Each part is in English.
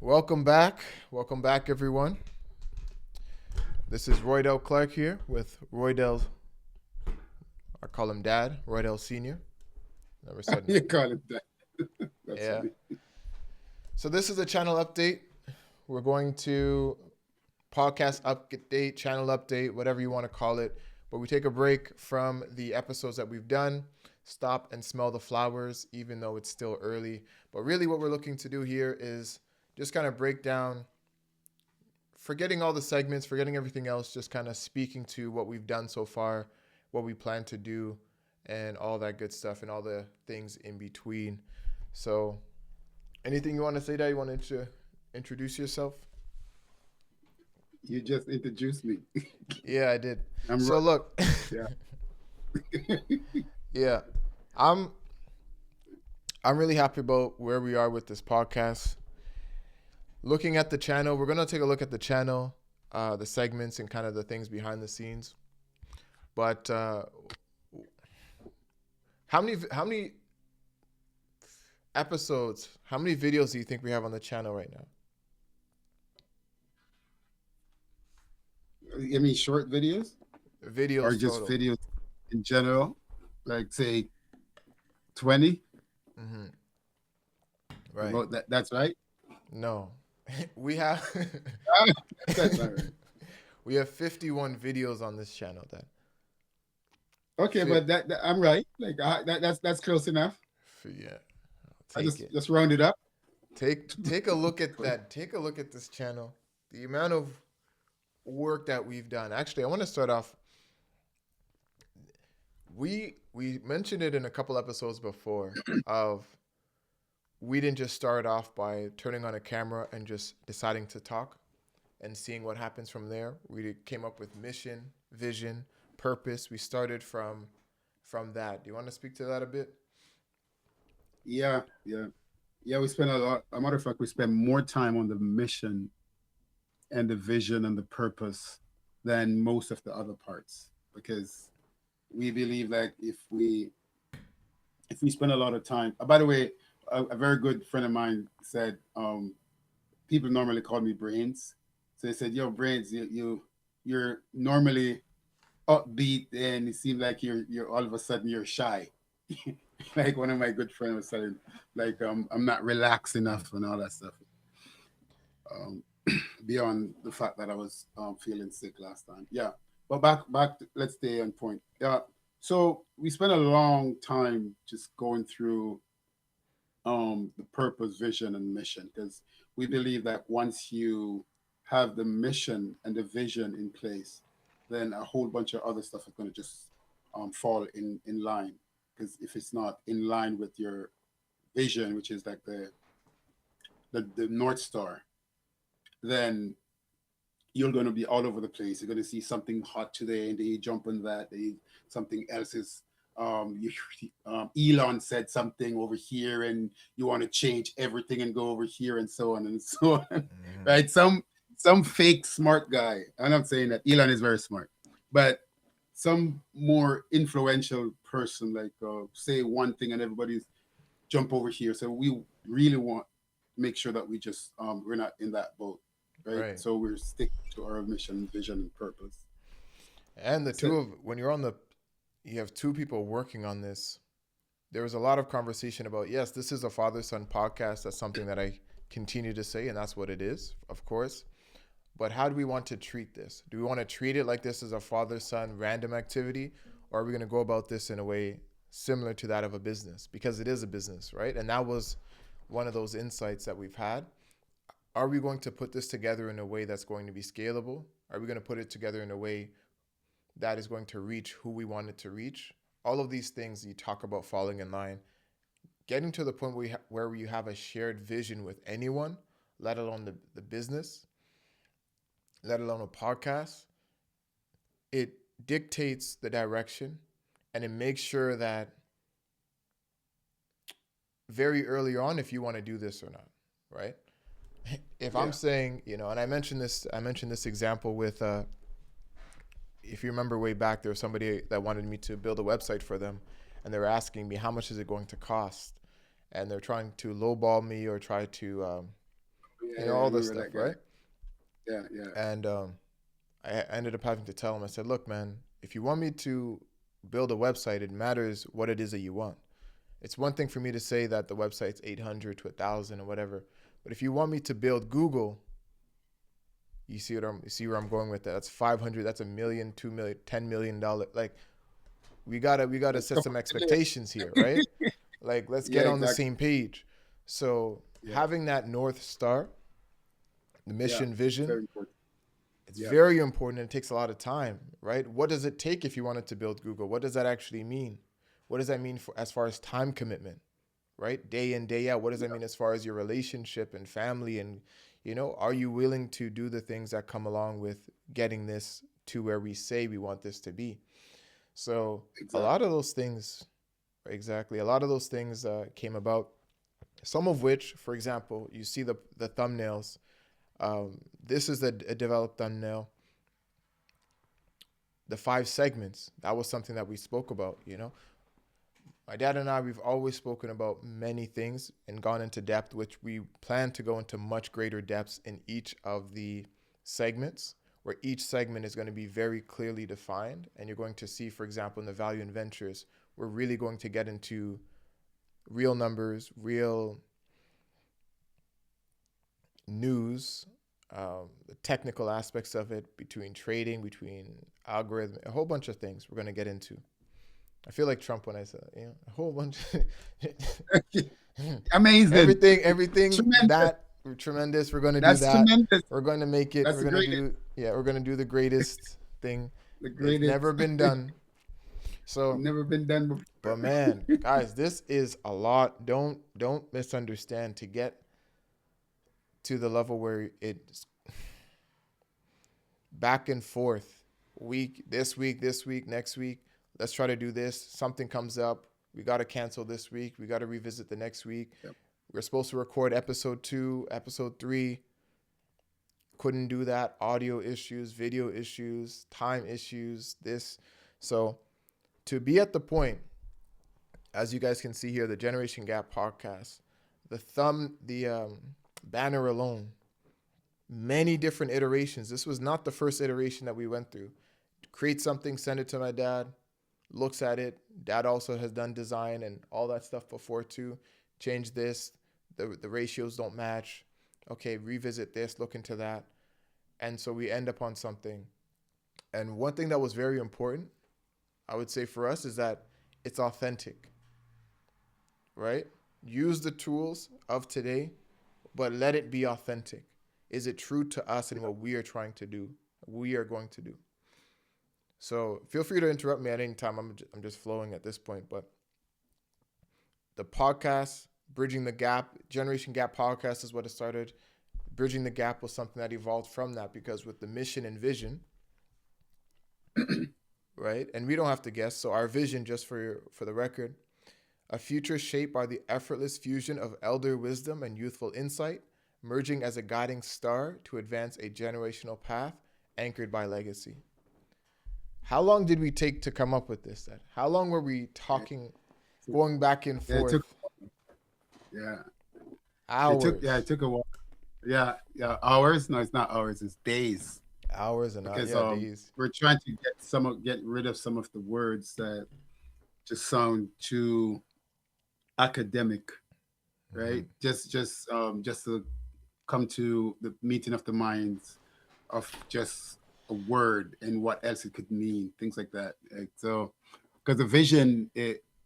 Welcome back. Welcome back, everyone. This is Roydell Clark here with Roydell. I call him Dad, Roydell Sr. Never said You no. call it that. That's Yeah. funny. So this is a channel update. We're going to podcast update, channel update, whatever you want to call it. But we take a break from the episodes that we've done. Stop and smell the flowers, even though it's still early. But really, what we're looking to do here is just kind of break down, forgetting all the segments, forgetting everything else, just kind of speaking to what we've done so far, what we plan to do, and all that good stuff, and all the things in between. So, anything you want to say that you wanted to introduce yourself? You just introduced me. Yeah, I did. I'm So right. look, Yeah. yeah, I'm I'm really happy about where we are with this podcast. Looking at the channel, we're gonna take a look at the channel, the segments, and kind of the things behind the scenes. But how many episodes, how many videos do you think we have on the channel right now? I mean, short videos or Videos just total. videos in general, like say 20, Hmm. Right. about that. That's right. No, we have Ah, that's not right. we have 51 videos on this channel. Then, Okay, Fi- but I'm right. Like that's close enough. yeah, I take it. just round it up. Take a look at that. Take a look at this channel. The amount of work that we've done. Actually, I want to start off. We mentioned it in a couple episodes before. Of we didn't just start off by turning on a camera and just deciding to talk and seeing what happens from there. We came up with mission, vision, purpose. We started from that. Do you want to speak to that a bit? Yeah, yeah, yeah. We spend a lot. A matter of fact, we spend more time on the mission and the vision and the purpose than most of the other parts because we believe that if we spend a lot of time. By the way, a very good friend of mine said people normally call me brains. So they said, "Yo, brains, you're normally upbeat, and it seems like you're all of a sudden you're shy." Like one of my good friends was saying, like I'm not relaxed enough and all that stuff. Um, Beyond the fact that I was feeling sick last time. Yeah, but back. Let's stay on point. Yeah. So we spent a long time just going through the purpose, vision, and mission because we believe that once you have the mission and the vision in place, then a whole bunch of other stuff is going to just fall in line. Because if it's not in line with your vision, which is like the North Star, then you're going to be all over the place. You're going to see something hot today, and then you jump on that. Something else is. You, Elon said something over here, and you want to change everything and go over here, and so on and so on. Mm-hmm. Right? Some fake smart guy. I'm not saying that Elon is very smart, but some more influential person, like say one thing, and everybody's jump over here. So we really want to make sure that we just we're not in that boat, right? Right. So we're sticking to our mission, vision, and purpose. And the So two of when you're on the you have two people working on this. There was a lot of conversation about, yes, this is a father son podcast. That's something that I continue to say, and that's what it is, of course. But how do we want to treat this? Do we want to treat it like this is a father son random activity? Or are we going to go about this in a way similar to that of a business? Because it is a business, right? And that was one of those insights that we've had. Are we going to put this together in a way that's going to be scalable? Are we going to put it together in a way that is going to reach who we want it to reach? All of these things you talk about falling in line, getting to the point where you have a shared vision with anyone, let alone the business, let alone a podcast, it dictates the direction and it makes sure that very early on if you want to do this or not, right? If I'm yeah, saying, and I mentioned this example with if you remember way back, there was somebody that wanted me to build a website for them, and they were asking me how much is it going to cost, and they're trying to lowball me or try to Yeah, you know, yeah, I all this remember stuff, that guy. right? Yeah, yeah, And I ended up having to tell him, I said, look, man, if you want me to build a website, it matters what it is that you want. It's one thing for me to say that the website's 800 to 1,000 or whatever, but if you want me to build Google, you see where I'm going with that. That's 500. That's a million, 2 million, $10 million. Like we gotta let's set come some up to expectations here, right? it. Like let's Yeah, get on the exactly. same page. So Yeah, having that north star, the yeah, mission, vision, very important. it's Yeah, very important and it takes a lot of time, right? What does it take if you wanted to build Google? What does that actually mean? What does that mean for as far as time commitment, right? Day in, day out. What does that yeah, mean as far as your relationship and family and are you willing to do the things that come along with getting this to where we say we want this to be? So a lot exactly. of those things, exactly, a lot of those things came about. Some of which, for example, you see the thumbnails. This is a developed thumbnail. The 5 segments, that was something that we spoke about. My dad and I, we've always spoken about many things and gone into depth, which we plan to go into much greater depths in each of the segments, where each segment is going to be very clearly defined. And you're going to see, for example, in the value and ventures, we're really going to get into real numbers, real news, the technical aspects of it, between trading, between algorithm, a whole bunch of things we're going to get into. I feel like Trump when I said, a whole bunch. Amazing. everything Tremendous. that tremendous. We're going to do That's that. tremendous. We're going to make it. That's We're the going to greatest. do, yeah, we're going to do the greatest thing. The It's never greatest. been done. So, Never been done before. but man, guys, this is a lot. Don't misunderstand. To get to the level where it's back and forth, this week, next week. Let's try to do this. Something comes up. We got to cancel this week. We got to revisit the next week. Yep. We're supposed to record episode 2, episode 3. Couldn't do that. Audio issues, video issues, time issues, this. So to be at the point, as you guys can see here, the Generation Gap podcast, the banner alone, many different iterations. This was not the first iteration that we went through. Create something, send it to my dad, looks at it. Dad also has done design and all that stuff before too. Change this. The ratios don't match. Okay, revisit this, look into that. And so we end up on something. And one thing that was very important, I would say for us, is that it's authentic, right? Use the tools of today, but let it be authentic. Is it true to us and what we are trying to do? We are going to do. So feel free to interrupt me at any time. I'm just flowing at this point. But the podcast, Bridging the Gap, Generation Gap podcast is what it started. Bridging the Gap was something that evolved from that because with the mission and vision, right? And we don't have to guess. So our vision, just for the record, a future shaped by the effortless fusion of elder wisdom and youthful insight, merging as a guiding star to advance a generational path anchored by legacy. How long did we take to come up with this? Then, how long were we Yeah, talking, going back and yeah, it forth? took. Yeah, it took. Yeah, it Hours, took a while. Yeah, yeah. Hours? No, it's not hours. It's days. hours, and Because days. we're trying to get rid of some of the words that just sound too academic, Mm-hmm. right? Just to come to the meeting of the minds of just a word and what else it could mean, things like that. Like, so, because the vision,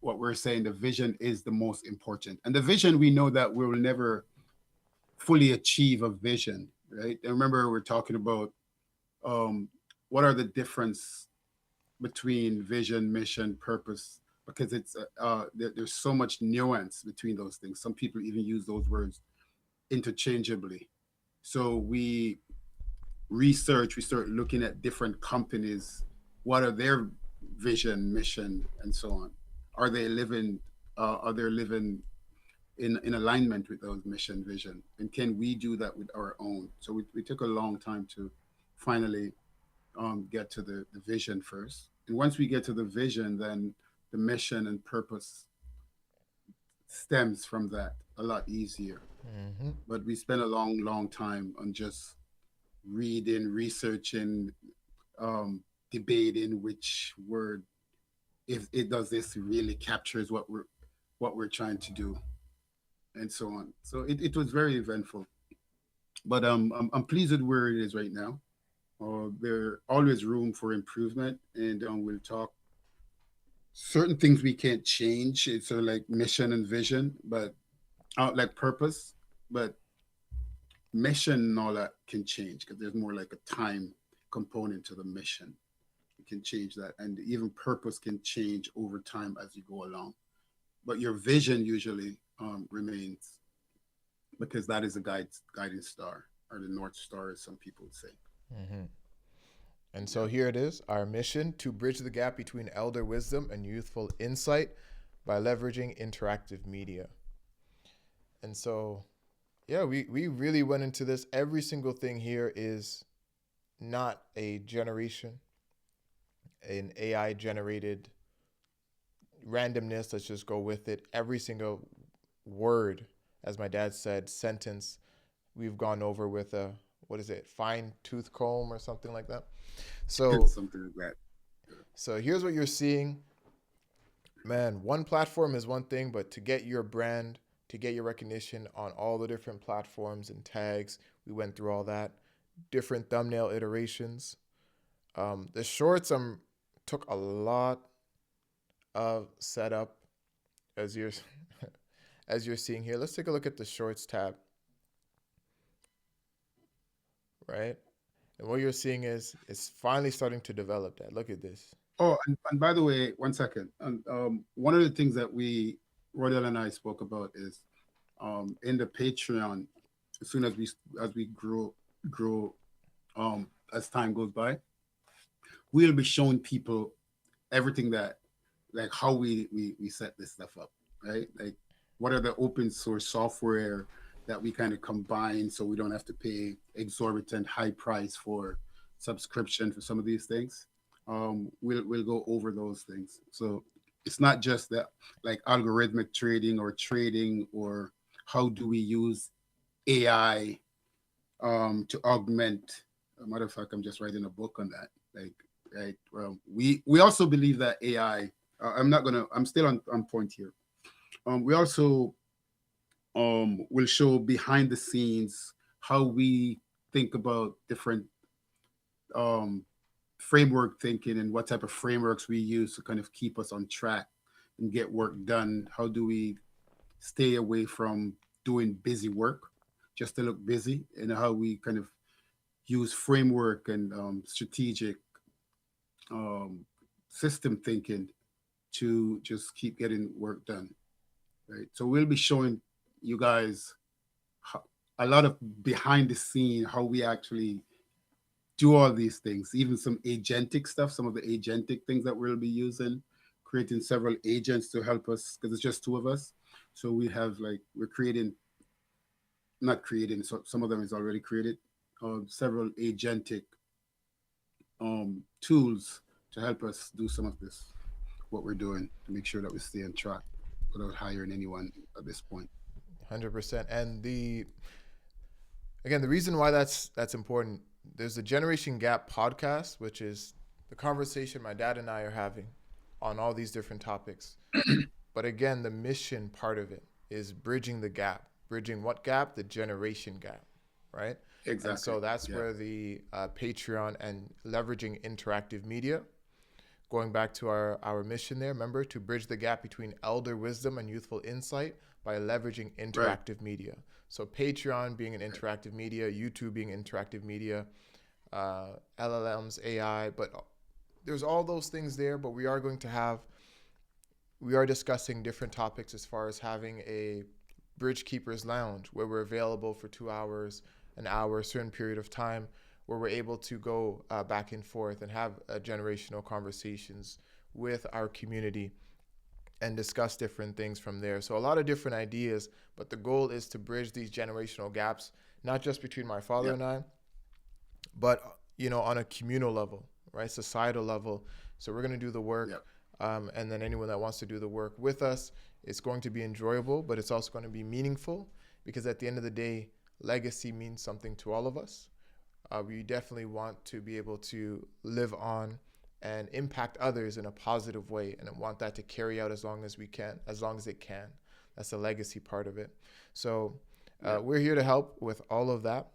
what we're saying, the vision is the most important, and the vision we know that we will never fully achieve a vision, right? And remember, we're talking about um, what are the difference between vision, mission, purpose, because there's so much nuance between those things. Some people even use those words interchangeably. So we start looking at different companies. What are their vision, mission, and so on? Are they living? Are they living in alignment with those mission, vision? And can we do that with our own? So we took a long time to finally get to the vision first. And once we get to the vision, then the mission and purpose stems from that a lot easier. Mm-hmm. But we spend a long, long time on just reading, researching, um, debating which word, if it does this, really captures what we're trying to do, and so on. So it was very eventful. But I'm pleased with where it is right now. There always room for improvement, and we'll talk certain things we can't change. It's sort of like mission and vision, but like purpose, but mission and all that can change because there's more like a time component to the mission. You can change that, and even purpose can change over time as you go along. But your vision usually remains because that is a guiding star or the north star, as some people would say. Mm-hmm. And so Yeah. here it is, our mission to bridge the gap between elder wisdom and youthful insight by leveraging interactive media. And so, yeah, we really went into this. Every single thing here is not a generation, an AI generated randomness. Let's just go with it. Every single word, as my dad said, sentence, we've gone over with a, what is it, fine tooth comb or something like that. So, Something like that. so here's what you're seeing. Man, one platform is one thing, but to get your brand, to get your recognition on all the different platforms and tags, we went through all that. Different thumbnail iterations. The shorts took a lot of setup as you're as you're seeing here. Let's take a look at the shorts tab, right? And what you're seeing is it's finally starting to develop that. Look at this. Oh, and by the way, one second. And one of the things that Roydell and I spoke about is in the Patreon. As soon as we grow as time goes by, we'll be showing people everything that, like, how we set this stuff up, right? Like, what are the open source software that we kind of combine so we don't have to pay exorbitant high price for subscription for some of these things. We'll go over those things. So it's not just that, like, algorithmic trading or trading, or how do we use AI to augment. A matter of fact, I'm just writing a book on that. Like, right. Well, we also believe that AI. I'm not gonna. I'm still on point here. We also will show behind the scenes how we think about different um, framework thinking and what type of frameworks we use to kind of keep us on track and get work done. How do we stay away from doing busy work just to look busy, and how we kind of use framework and strategic um, system thinking to just keep getting work done. Right. So we'll be showing you guys how, a lot of behind the scene, how we actually do all these things, even some agentic stuff, some of the agentic things that we'll be using, creating several agents to help us because it's just two of us. So we have, like, we're creating, not creating, so some of them is already created, several agentic tools to help us do some of this, what we're doing, to make sure that we stay on track without hiring anyone at this point. 100%. And the reason why that's important, there's the Generation Gap podcast, which is the conversation my dad and I are having on all these different topics. But again, the mission part of it is bridging the gap. Bridging what gap? The generation gap, right? And Exactly. so that's Yeah. where the Patreon and leveraging interactive media, going back to our mission there, remember, to bridge the gap between elder wisdom and youthful insight by leveraging Right. interactive media. So Patreon being an interactive media, YouTube being interactive media, LLMs, AI, but there's all those things there. But we are discussing different topics as far as having a Bridgekeepers Lounge where we're available for 2 hours, an hour, a certain period of time, where we're able to go back and forth and have generational conversations with our community and discuss different things from there. So a lot of different ideas, but the goal is to bridge these generational gaps, not just between my father Yeah. and I, but on a communal level, right, societal level. So we're going to do the work, Yeah. and then anyone that wants to do the work with us, It's going to be enjoyable, but it's also going to be meaningful, because at the end of the day, legacy means something to all of us. We definitely want to be able to live on and impact others in a positive way, and I want that to carry out as long as we can, as long as it can. That's the legacy part of it. So we're here to help with all of that.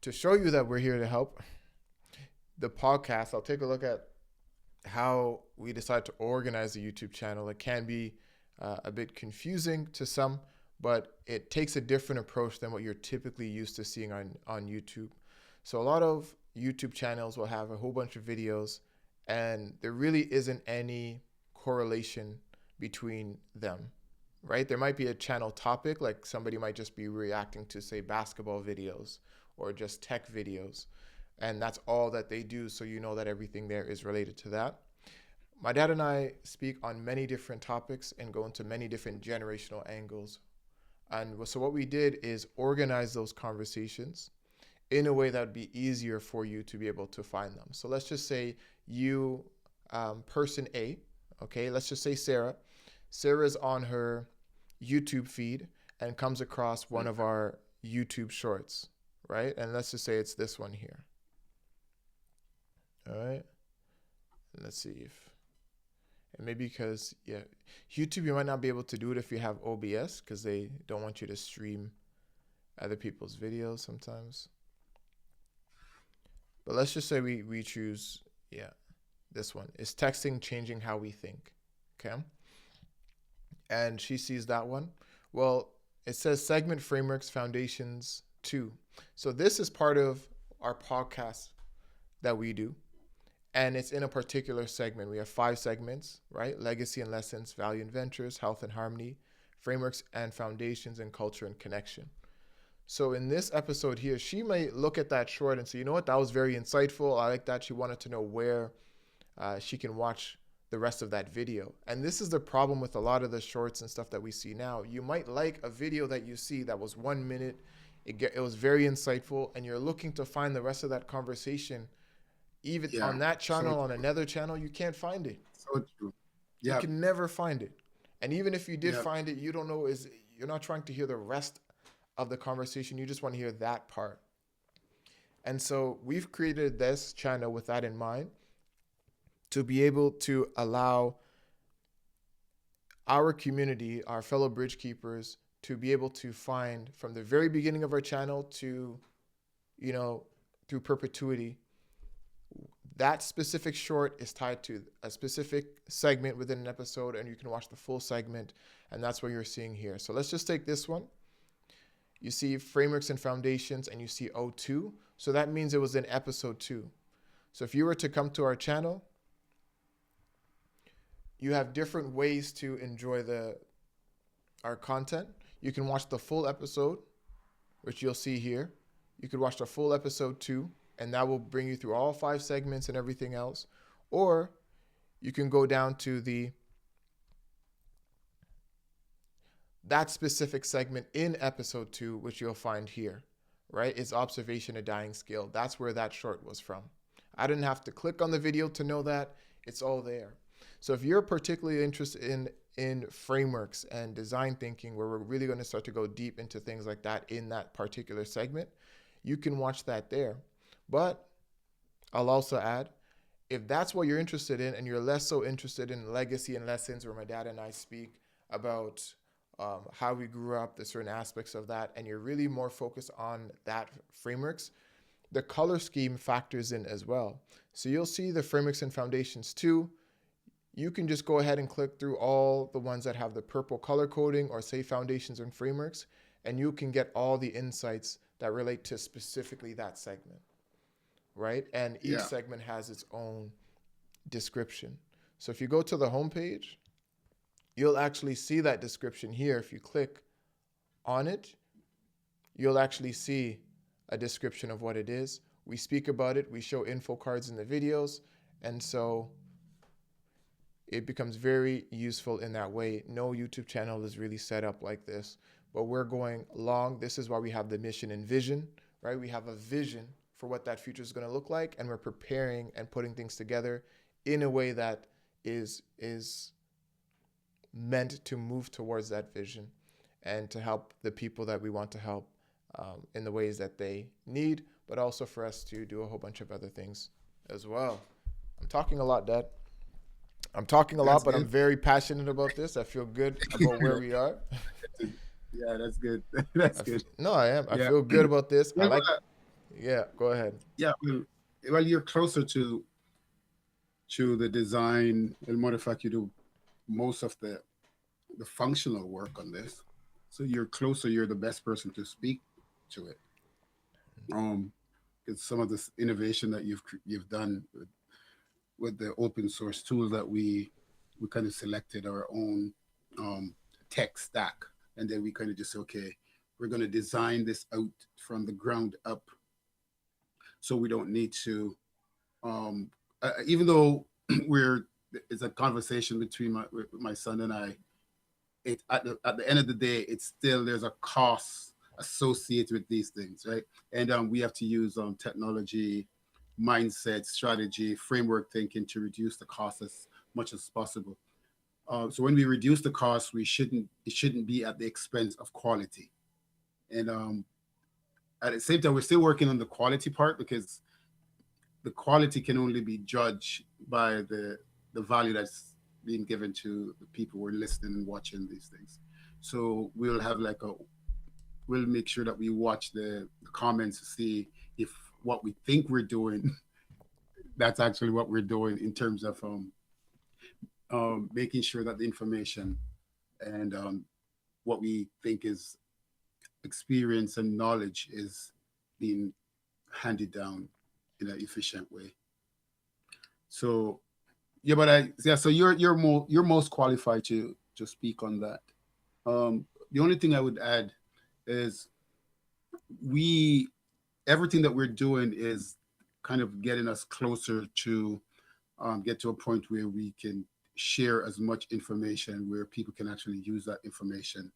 To show you that we're here to help, the podcast, I'll take a look at how we decide to organize the YouTube channel. It can be a bit confusing to some, but it takes a different approach than what you're typically used to seeing on YouTube. So a lot of YouTube channels will have a whole bunch of videos, and there really isn't any correlation between them, right? There might be a channel topic, like somebody might just be reacting to, say, basketball videos or just tech videos, and that's all that they do, so you know that everything there is related to that. My dad and I speak on many different topics and go into many different generational angles. And so what we did is organize those conversations in a way that would be easier for you to be able to find them. So let's just say you, person A, okay, let's just say Sarah. Sarah's on her YouTube feed and comes across one of our YouTube shorts, right? And let's just say it's this one here. All right. And let's see if, and maybe because, YouTube, you might not be able to do it if you have OBS, because they don't want you to stream other people's videos sometimes. But let's just say we choose, this one. Is texting changing how we think? Okay. And she sees that one. Well, it says segment frameworks foundations 2. So this is part of our podcast that we do. And it's in a particular segment. We have 5 segments, right? Legacy and lessons, value and ventures, health and harmony, frameworks and foundations, and culture and connection. So in this episode here, she may look at that short and say, you know what, that was very insightful. I like that. She wanted to know where she can watch the rest of that video. And this is the problem with a lot of the shorts and stuff that we see now. You might like a video that you see that was 1 minute. It was very insightful, and you're looking to find the rest of that conversation. Even on that channel, on another channel, you can't find it. So true. You can never find it. And even if you did find it, you don't know, you're not trying to hear the rest of the conversation. You just want to hear that part. And so we've created this channel with that in mind, to be able to allow our community, our fellow Bridgekeepers, to be able to find from the very beginning of our channel to, through perpetuity. That specific short is tied to a specific segment within an episode, and you can watch the full segment, and that's what you're seeing here. So let's just take this one. You see frameworks and foundations, and you see O2. So that means it was in episode 2. So if you were to come to our channel, you have different ways to enjoy our content. You can watch the full episode, which you'll see here. You could watch the full episode 2, and that will bring you through all 5 segments and everything else. Or you can go down to that specific segment in episode 2, which you'll find here, right? It's observation, a dying skill. That's where that short was from. I didn't have to click on the video to know that. It's all there. So if you're particularly interested in frameworks and design thinking, where we're really going to start to go deep into things like that in that particular segment, you can watch that there. But I'll also add, if that's what you're interested in and you're less so interested in legacy and lessons, where my dad and I speak about how we grew up, the certain aspects of that, and you're really more focused on that frameworks, the color scheme factors in as well. So you'll see the frameworks and foundations too. You can just go ahead and click through all the ones that have the purple color coding, or say foundations and frameworks, and you can get all the insights that relate to specifically that segment, right? And each segment has its own description. So if you go to the homepage, you'll actually see that description here. If you click on it, you'll actually see a description of what it is. We speak about it. We show info cards in the videos. And so it becomes very useful in that way. No YouTube channel is really set up like this, but we're going long. This is why we have the mission and vision, right? We have a vision for what that future is going to look like, and we're preparing and putting things together in a way that is meant to move towards that vision and to help the people that we want to help in the ways that they need, but also for us to do a whole bunch of other things as well. I'm talking a lot, Dad. I'm talking a lot, That's but I'm good. very passionate about this. I feel good about where we are. Yeah, that's good. That's good. No, I am. I Yeah. feel good about this. I Well, like. Yeah, go ahead. yeah. Well, you're closer to the design, and matter of fact, you do most of the functional work on this. So you're closer. You're the best person to speak to it. Um, because some of this innovation that you've done with the open source tool that we kind of selected our own um, tech stack, and then we kind of just say, okay, we're going to design this out from the ground up, so we don't need to, even though we're it's a conversation between my son and I. It at the end of the day, it's still there's a cost associated with these things, right? And we have to use technology, mindset, strategy, framework thinking to reduce the cost as much as possible. So when we reduce the cost, we shouldn't it shouldn't be at the expense of quality. And at the same time, we're still working on the quality part because the quality can only be judged by the value that's being given to the people who are listening and watching these things. So we'll make sure that we watch the comments to see if what we think we're doing that's actually what we're doing in terms of making sure that the information and what we think is experience and knowledge is being handed down in an efficient way. So yeah, so you're most qualified to speak on that. The only thing I would add is we everything that we're doing is kind of getting us closer to get to a point where we can share as much information where people can actually use that information,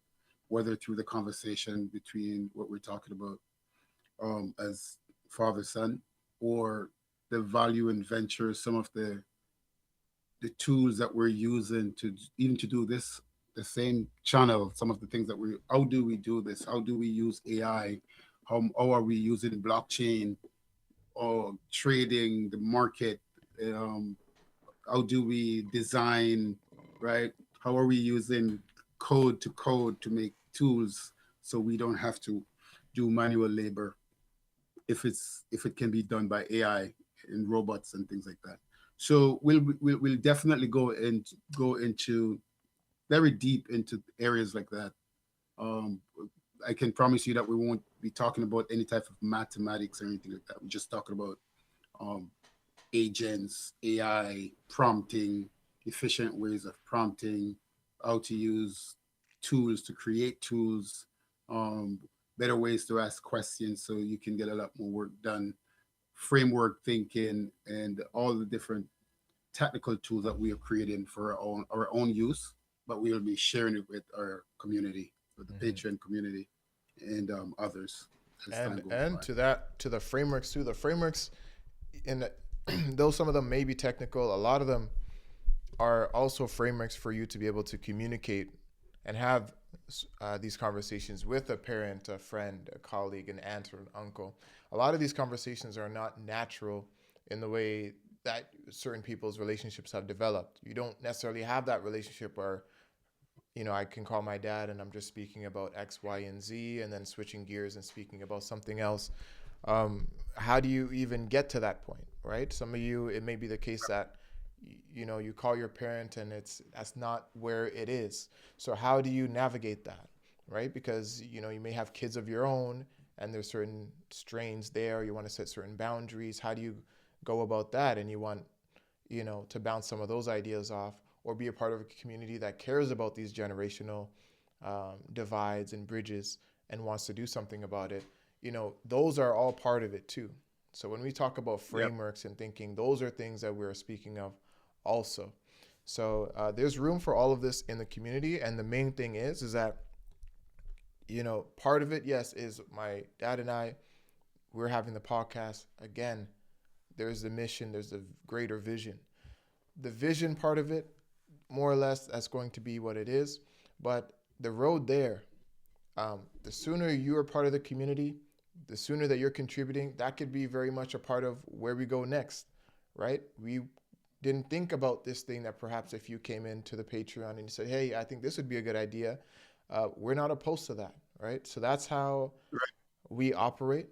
whether through the conversation between what we're talking about as father son, or the value and venture, some of the tools that we're using to even to do this the same channel, some of the things that we how do we do this, how do we use AI, how are we using blockchain or trading the market, um, how do we design, right, how are we using code to make tools so we don't have to do manual labor if it can be done by AI and robots and things like that. So we'll definitely go into very deep into areas like that. Um, I can promise you that we won't be talking about any type of mathematics or anything like that. We're just talking about um, agents, AI, prompting, efficient ways of prompting, how to use tools to create tools, um, better ways to ask questions so you can get a lot more work done, framework thinking, and all the different technical tools that we are creating for our own use, but we will be sharing it with our community, with the Mm-hmm. Patreon community, and others as time goes And by. to the frameworks too. The frameworks in though some of them may be technical, a lot of them are also frameworks for you to be able to communicate and have these conversations with a parent, a friend, a colleague, an aunt, or an uncle. A lot of these conversations are not natural in the way that certain people's relationships have developed. You don't necessarily have that relationship where, I can call my dad and I'm just speaking about X, Y, and Z, and then switching gears and speaking about something else. How do you even get to that point, right? Some of you, it may be the case that you call your parent and that's not where it is. So how do you navigate that, right? Because you may have kids of your own and there's certain strains there. You want to set certain boundaries. How do you go about that? And you want to bounce some of those ideas off or be a part of a community that cares about these generational divides and bridges and wants to do something about it. Those are all part of it too. So when we talk about Yep. frameworks and thinking, those are things that we're speaking of also. So there's room for all of this in the community, and the main thing is that part of it, yes, is my dad and I. We're having the podcast again. There's the mission. There's the greater vision. The vision part of it, more or less that's going to be what it is. But the road there, the sooner you're part of the community, the sooner that you're contributing, that could be very much a part of where we go next, right? We didn't think about this thing that perhaps if you came into the Patreon and you said, hey, I think this would be a good idea, we're not opposed to that, right? So that's how we operate.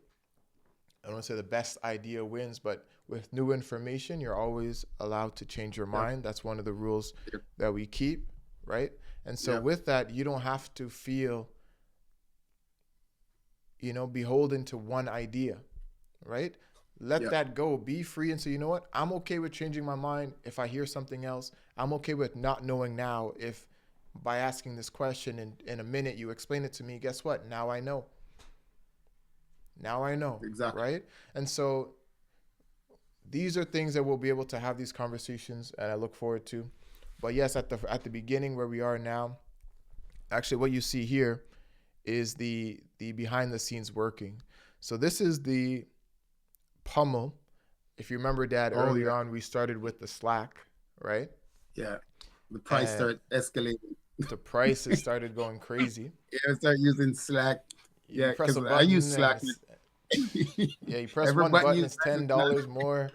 I don't want to say the best idea wins, but with new information, you're always allowed to change your mind. That's one of the rules that we keep, right? And so with that, you don't have to feel, beholden to one idea, right? Let that go. Be free and say, you know what? I'm okay with changing my mind if I hear something else. I'm okay with not knowing now if by asking this question in a minute you explain it to me. Guess what? Now I know. Now I know. Exactly. Right? And so these are things that we'll be able to have these conversations, and I look forward to. But yes, at the beginning where we are now, actually what you see here is the behind the scenes working. So this is the pummel. If you remember, Dad, earlier on we started with the slack, right? Yeah. The price started escalating. The prices started going crazy. I started using Slack. You press because a I button use Slack. you press one button, it's $10 more.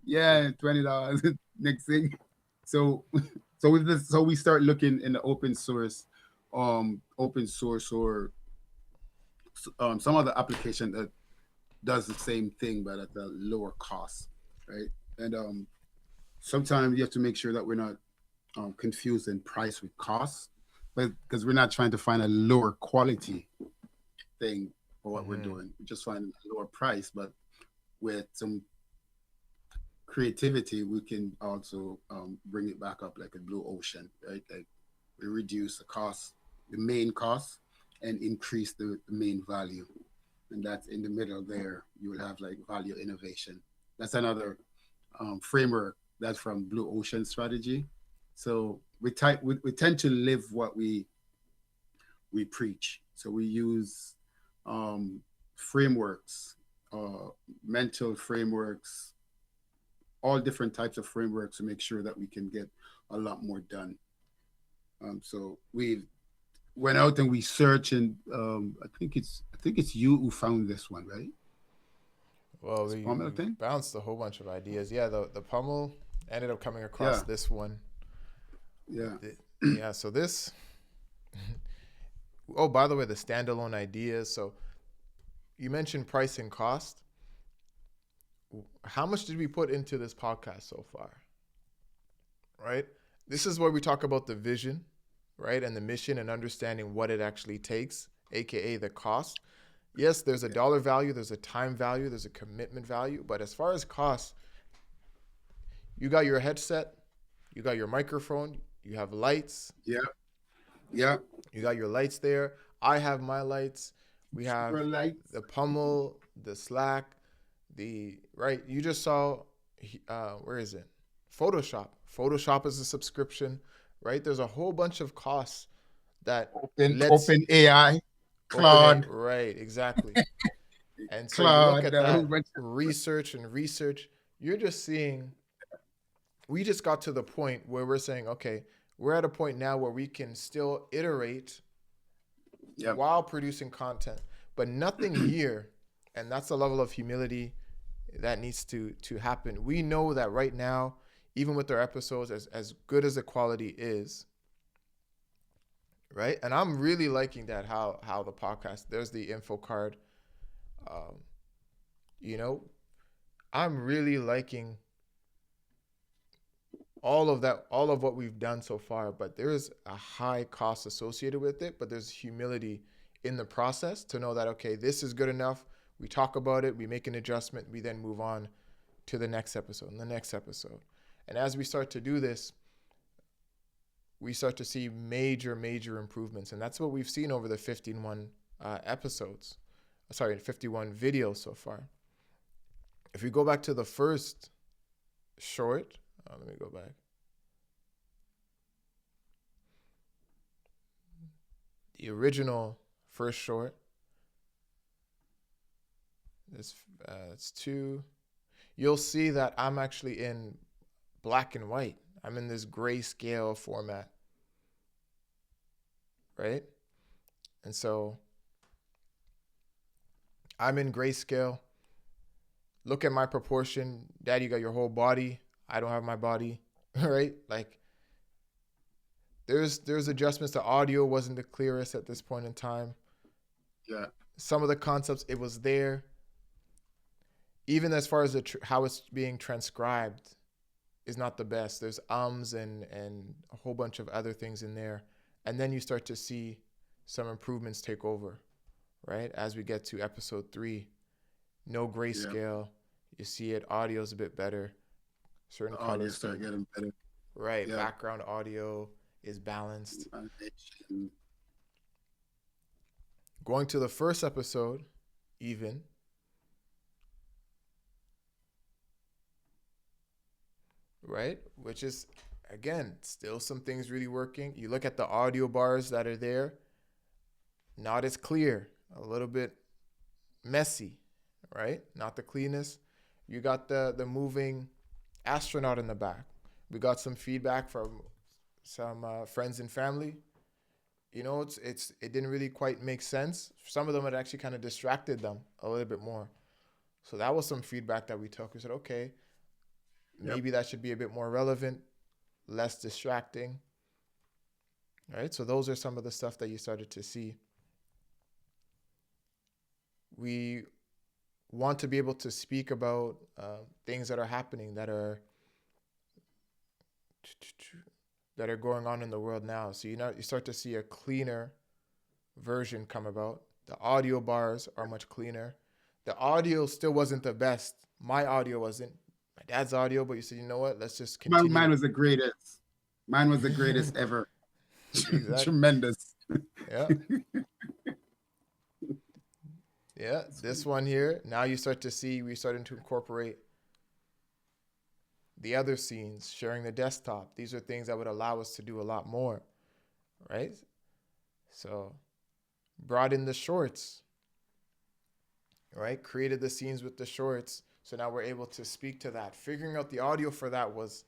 Yeah, $20. Next thing. So with this, so we start looking in the open source or some other application that does the same thing but at a lower cost, right? And sometimes you have to make sure that we're not confusing price with cost, but because we're not trying to find a lower quality thing for what we're doing. We're just finding a lower price, but with some creativity, we can also bring it back up like a blue ocean, right? Like we reduce the cost, the main cost, and increase the main value. And that's in the middle there. You will have like value innovation. That's another framework that's from Blue Ocean Strategy. So we tend to live what we preach. So we use frameworks, mental frameworks, all different types of frameworks to make sure that we can get a lot more done. So we went out and we searched, and I think it's you who found this one, right? Well, we bounced a whole bunch of ideas. Yeah, the pummel ended up coming across this one. Yeah. So this. Oh, by the way, the standalone ideas. So you mentioned price and cost. How much did we put into this podcast so far? Right? This is where we talk about the vision, right? And the mission and understanding what it actually takes, aka the cost. Yes, there's a dollar value, there's a time value, there's a commitment value. But as far as cost, you got your headset, you got your microphone, you have lights. Yeah. You got your lights there. I have my lights. We have the pummel, the slack, right. You just saw, where is it? Photoshop. Photoshop is a subscription, right? There's a whole bunch of costs that open AI, Claude. Right, exactly. And so Claude, you look at that research. You're just seeing, we just got to the point where we're saying, okay, we're at a point now where we can still iterate while producing content, but nothing here, and that's the level of humility that needs to happen. We know that right now, even with our episodes, as good as the quality is, right? And I'm really liking that, how the podcast, there's the info card. I'm really liking all of what we've done so far, but there is a high cost associated with it, but there's humility in the process to know that, okay, this is good enough. We talk about it, we make an adjustment, we then move on to the next episode and the next episode. And as we start to do this, we start to see major improvements. And that's what we've seen over the 51 videos so far. If we go back to the first short, let me go back. The original first short. It's 2. You'll see that I'm actually in black and white. I'm in this grayscale format, right? And so I'm in grayscale. Look at my proportion. Dad, you got your whole body. I don't have my body, right? Like there's adjustments. The audio wasn't the clearest at this point in time. Yeah. Some of the concepts, it was there. Even as far as how it's being transcribed is not the best. There's and a whole bunch of other things in there. And then you start to see some improvements take over, right? As we get to episode 3, no grayscale. Yeah. You see it. Audio's a bit better. Certain the audio colors start getting better. Right. Yeah. Background audio is balanced. Going to the first episode, even. Right? Which is, again, still some things really working. You look at the audio bars that are there, not as clear, a little bit messy, right? Not the cleanest. You got the moving astronaut in the back. We got some feedback from some friends and family. You know, it didn't really quite make sense. Some of them had actually kind of distracted them a little bit more. So that was some feedback that we took. We said, okay, maybe that should be a bit more relevant, less distracting. Right? So those are some of the stuff that you started to see. We want to be able to speak about things that are happening, that are going on in the world now. So you start to see a cleaner version come about. The audio bars are much cleaner. The audio still wasn't the best. My audio wasn't. My dad's audio, but you said, you know what? Let's just continue. Mine was the greatest. Mine was the greatest ever. Exactly. Tremendous. Yeah. Yeah. This one here. Now you start to see we starting to incorporate the other scenes, sharing the desktop. These are things that would allow us to do a lot more, right? So brought in the shorts, right? Created the scenes with the shorts. So now we're able to speak to that. Figuring out the audio for that was,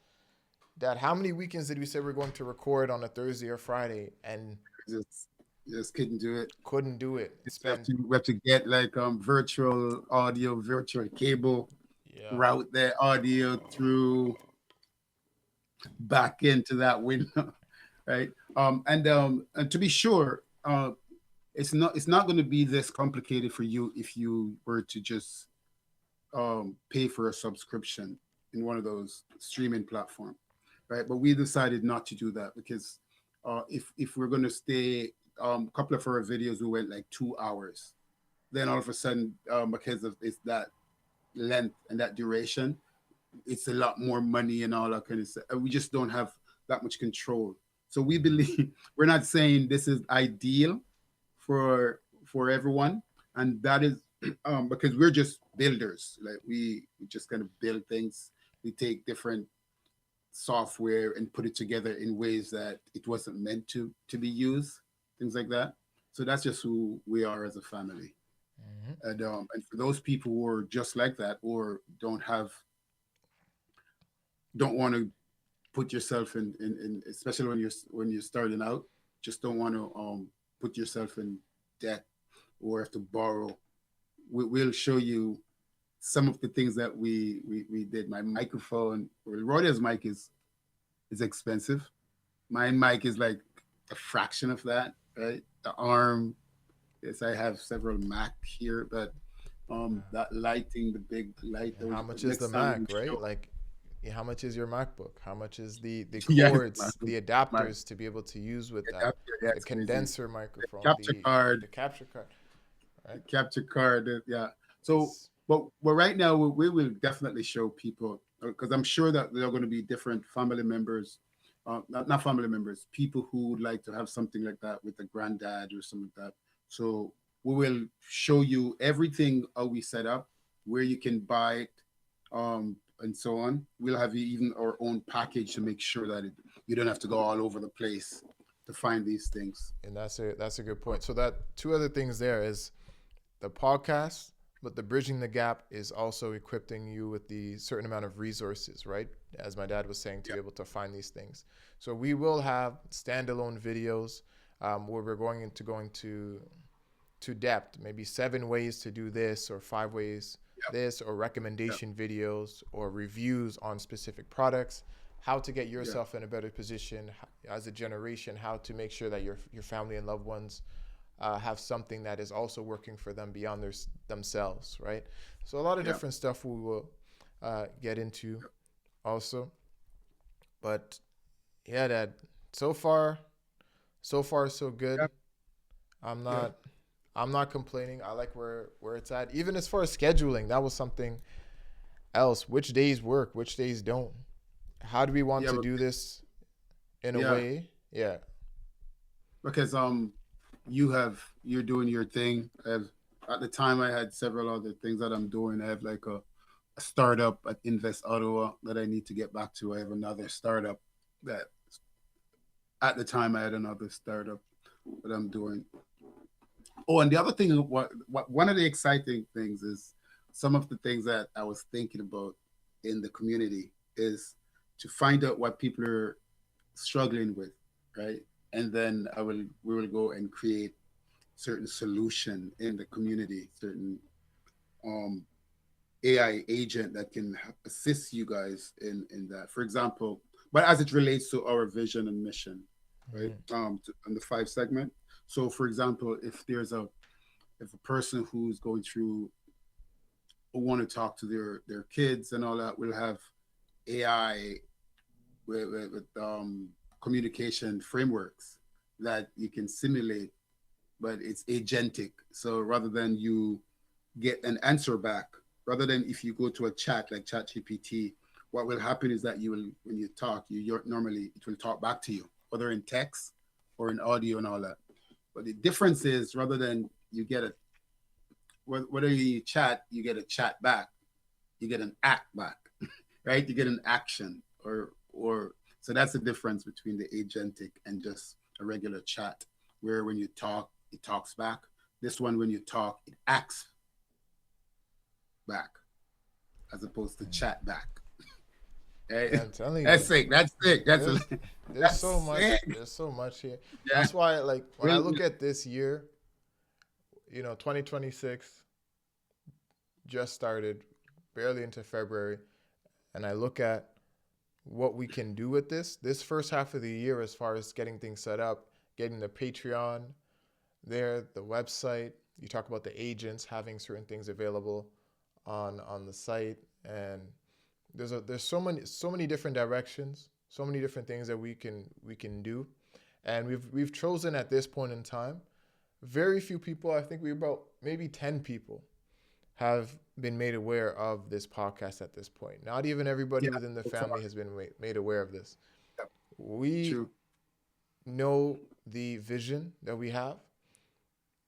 Dad, how many weekends did we say we're going to record on a Thursday or Friday? And just couldn't do it. Couldn't do it. We have to get like virtual audio, virtual cable, route that audio through back into that window, right? And to be sure, it's not going to be this complicated for you if you were to just pay for a subscription in one of those streaming platforms, right? But we decided not to do that because if we're going to stay, a couple of our videos we went like 2 hours, then all of a sudden because of it's that length and that duration, it's a lot more money and all that kind of stuff. We just don't have that much control. So we believe we're not saying this is ideal for everyone, and that is because we're just builders. Like we just kind of build things. We take different software and put it together in ways that it wasn't meant to be used, things like that. So that's just who we are as a family. And for those people who are just like that or don't want to put yourself in especially when you're starting out, just don't want to put yourself in debt or have to borrow. We'll show you some of the things that we did. My microphone, Roydell's mic is expensive. My mic is like a fraction of that, right? The arm. Yes, I have several Mac here, but that lighting, the big light. How much is the Mac, right? Show. Like, how much is your MacBook? How much is the cords, the adapters to be able to use with that? The condenser microphone, the capture card, the capture card, right? The capture card, yeah. So, but right now we will definitely show people because I'm sure that there are going to be different family members. Not family members, people who would like to have something like that with a granddad or something like that. So we will show you everything how we set up, where you can buy it, and so on. We'll have even our own package to make sure that you don't have to go all over the place to find these things. And that's a good point. So that 2 other things there is the podcast, but the bridging the gap is also equipping you with the certain amount of resources, right? As my dad was saying, to Yeah. be able to find these things. So we will have standalone videos where we're going to depth, maybe 7 ways to do this or 5 ways Yeah. this, or Yeah. recommendation videos or reviews on specific products, how to get Yeah. yourself in a better position as a generation, how to make sure that your family and loved ones have something that is also working for them beyond themselves, right? So a lot of Yeah. different stuff we will get into also. But yeah, Dad, so far, so Yeah. good. I'm Yeah. not I'm not complaining. I like where it's at. Even as far as scheduling, that was something else. Which days work, which days don't. How do we want Yeah. to do this in a Yeah. way? Yeah. Because you're doing your thing. At the time I had several other things that I'm doing. I have like a startup at Invest Ottawa that I need to get back to. I have another startup that at the time I had another startup that I'm doing. Oh, and the other thing, what one of the exciting things is some of the things that I was thinking about in the community is to find out what people are struggling with, right? And then we will go and create certain solution in the community, certain um, AI agent that can assist you guys in that. For example, but as it relates to our vision and mission, right? Mm-hmm. On the 5 segment. So, for example, if a person who's going through want to talk to their kids and all that, we'll have AI with communication frameworks that you can simulate, but it's agentic. So rather than you get an answer back, rather than if you go to a chat like ChatGPT, what will happen is that you will, when you talk, normally it will talk back to you, whether in text or in audio and all that. But the difference is rather than you get a whether you chat, you get a chat back, you get an act back, right? You get an action or so that's the difference between the agentic and just a regular chat, where when you talk, it talks back. This one, when you talk, it acts back as opposed to chat back. Yeah, Right? I'm telling you, That's sick. That's sick. there's there's so That's much. sick. There's so much here. Yeah. That's why, like, when I We'll, look at this year, 2026 just started, barely into February, and I look at what we can do with this first half of the year, as far as getting things set up, getting the Patreon there, the website. You talk about the agents having certain things available on the site, and there's so many different directions, so many different things that we can do, and we've chosen at this point in time. Very few people, I think we about maybe 10 people have been made aware of this podcast at this point. Not even everybody yeah. within the So far. family has been made aware of this. Yeah. We True. know the vision that we have.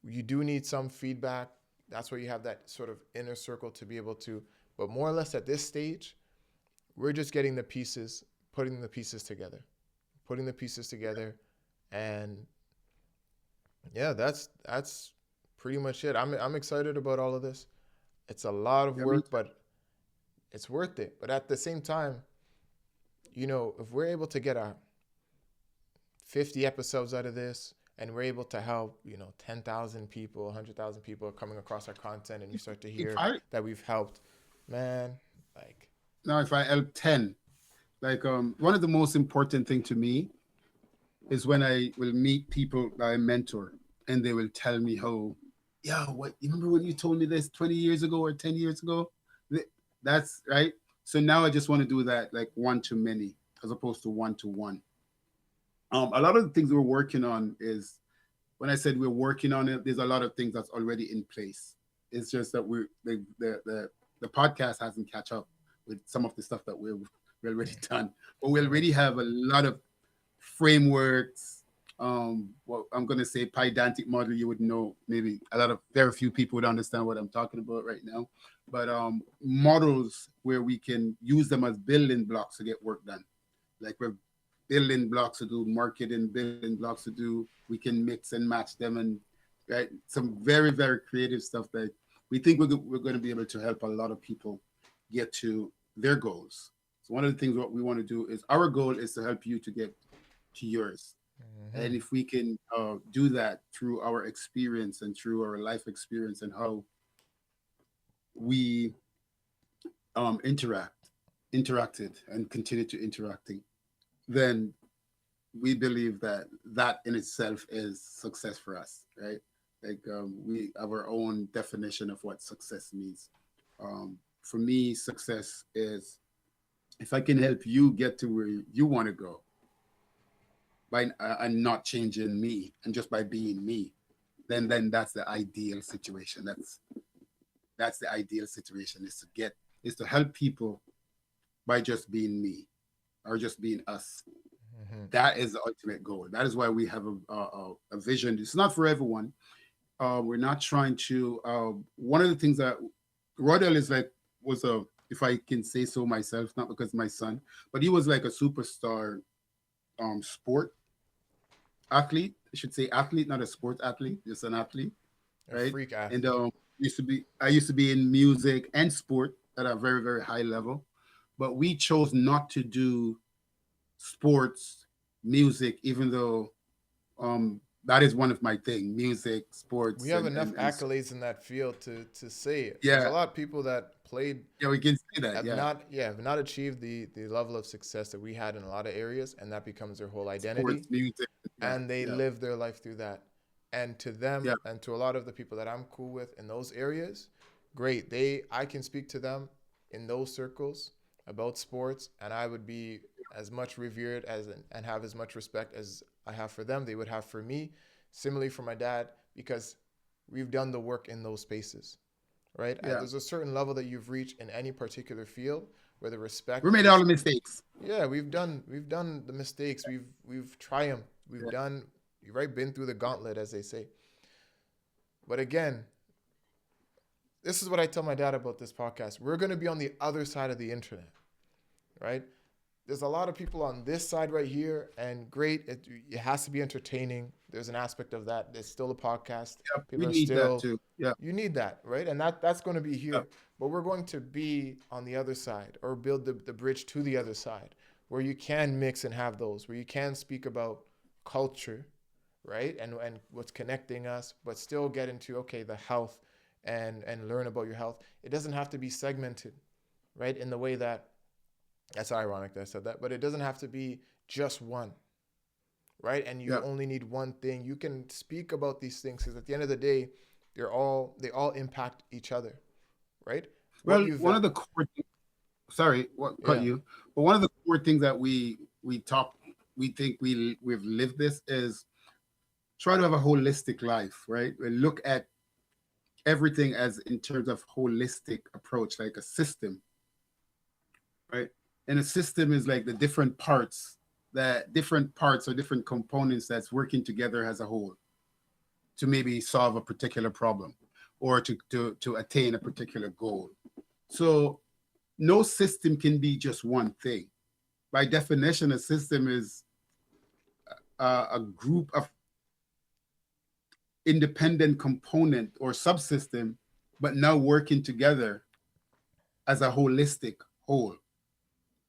You do need some feedback. That's where you have that sort of inner circle to be able to, but more or less at this stage, we're just getting the pieces, putting the pieces together, putting the pieces together, and yeah, that's pretty much it. I'm excited about all of this. It's a lot of Yeah. Me work, but it's worth it. But at the same time, if we're able to get 50 episodes out of this, and we're able to help, 10,000 people, 100,000 people coming across our content, and you start to if hear I that we've helped, man, like, now if I help 10, like one of the most important thing to me is when I will meet people that I mentor and they will tell me how, yeah, what you remember when you told me this 20 years ago or 10 years ago? That's right. So now I just want to do that like one to many as opposed to one to one. A lot of the things we're working on is when I said we're working on it, there's a lot of things that's already in place. It's just that the podcast hasn't catch up with some of the stuff that we already done, but we mhm. already have a lot of frameworks. Well, I'm gonna say pydantic model. You would know maybe a lot of very few people would understand what I'm talking about right now, but models where we can use them as building blocks to get work done. Like we're building blocks to do marketing, building blocks to do. We can mix and match them and right some very creative stuff that we think we're going to be able to help a lot of people get to their goals. So one of the things what we want to do is our goal is to help you to get to yours. And Hmm. if we can do that through our experience and through our life experience and how we interacted and continue to interacting, then we believe that that in itself is success for us, right? Like we have our own definition of what success means. For me, success is if I can help you get to where you want to go by and not changing me and just by being me, then that's the ideal situation. That's the ideal situation is to help people by just being me or just being us. Hmm. That is the ultimate goal. That is why we have a vision. It's not for everyone. We're not trying to. One of the things that Roydell is like was a, if I can say so myself, not because my son, but he was like a superstar sport athlete. I should say athlete, not a sport athlete, just an athlete, A right? freak And athlete. I used to be in music and sport at a very very high level, but we chose not to do sports, music, even though that is one of my thing, music, We sports, have enough and accolades in that field to say it. There's a yeah, lot of people that played yeah, we can say that, yeah. have not achieved the level of success that we had in a lot of areas, and that becomes their whole identity, Sports, music, yeah, and they yeah, live their life through that. And to them, yeah, and to a lot of the people that I'm cool with in those areas, great. I can speak to them in those circles about sports, and I would be as much revered as and have as much respect as I have for them. They would have for me, similarly for my dad, because we've done the work in those spaces, right? yeah. There's a certain level that you've reached in any particular field where the We respect made all is, the mistakes. yeah, we've done the mistakes, we've triumphed, we've Yeah, done, you've right, been through the gauntlet, as they say. But again, this is what I tell my dad about this podcast. We're going to be on the other side of the internet, right? There's a lot of people on this side right here, and great, it has to be entertaining. There's an aspect of that. It's still a podcast. yeah. We People are need that still, too. Yeah, you need that, right? And that's going to be yeah, here. But we're going to be on the other side, or build the bridge to the other side, where you can mix and have those, where you can speak about culture, right? And what's connecting us, but still get into, okay, the health, and learn about your health. It doesn't have to be segmented, right? In the way that, that's ironic that I said that, but it doesn't have to be just one, right? And you yeah. only need one thing. You can speak about these things because at the end of the day, they all impact each other, right? What Well, you one vet, of the core, sorry, what cut yeah. you, but one of the core things that we talk, we think we've lived this is try to have a holistic life, right? We look at everything as in terms of holistic approach, like a system, right? And a system is like the different parts or different components that's working together as a whole to maybe solve a particular problem or to attain a particular goal. So no system can be just one thing. By definition, a system is a group of independent component or subsystem, but now working together as a holistic whole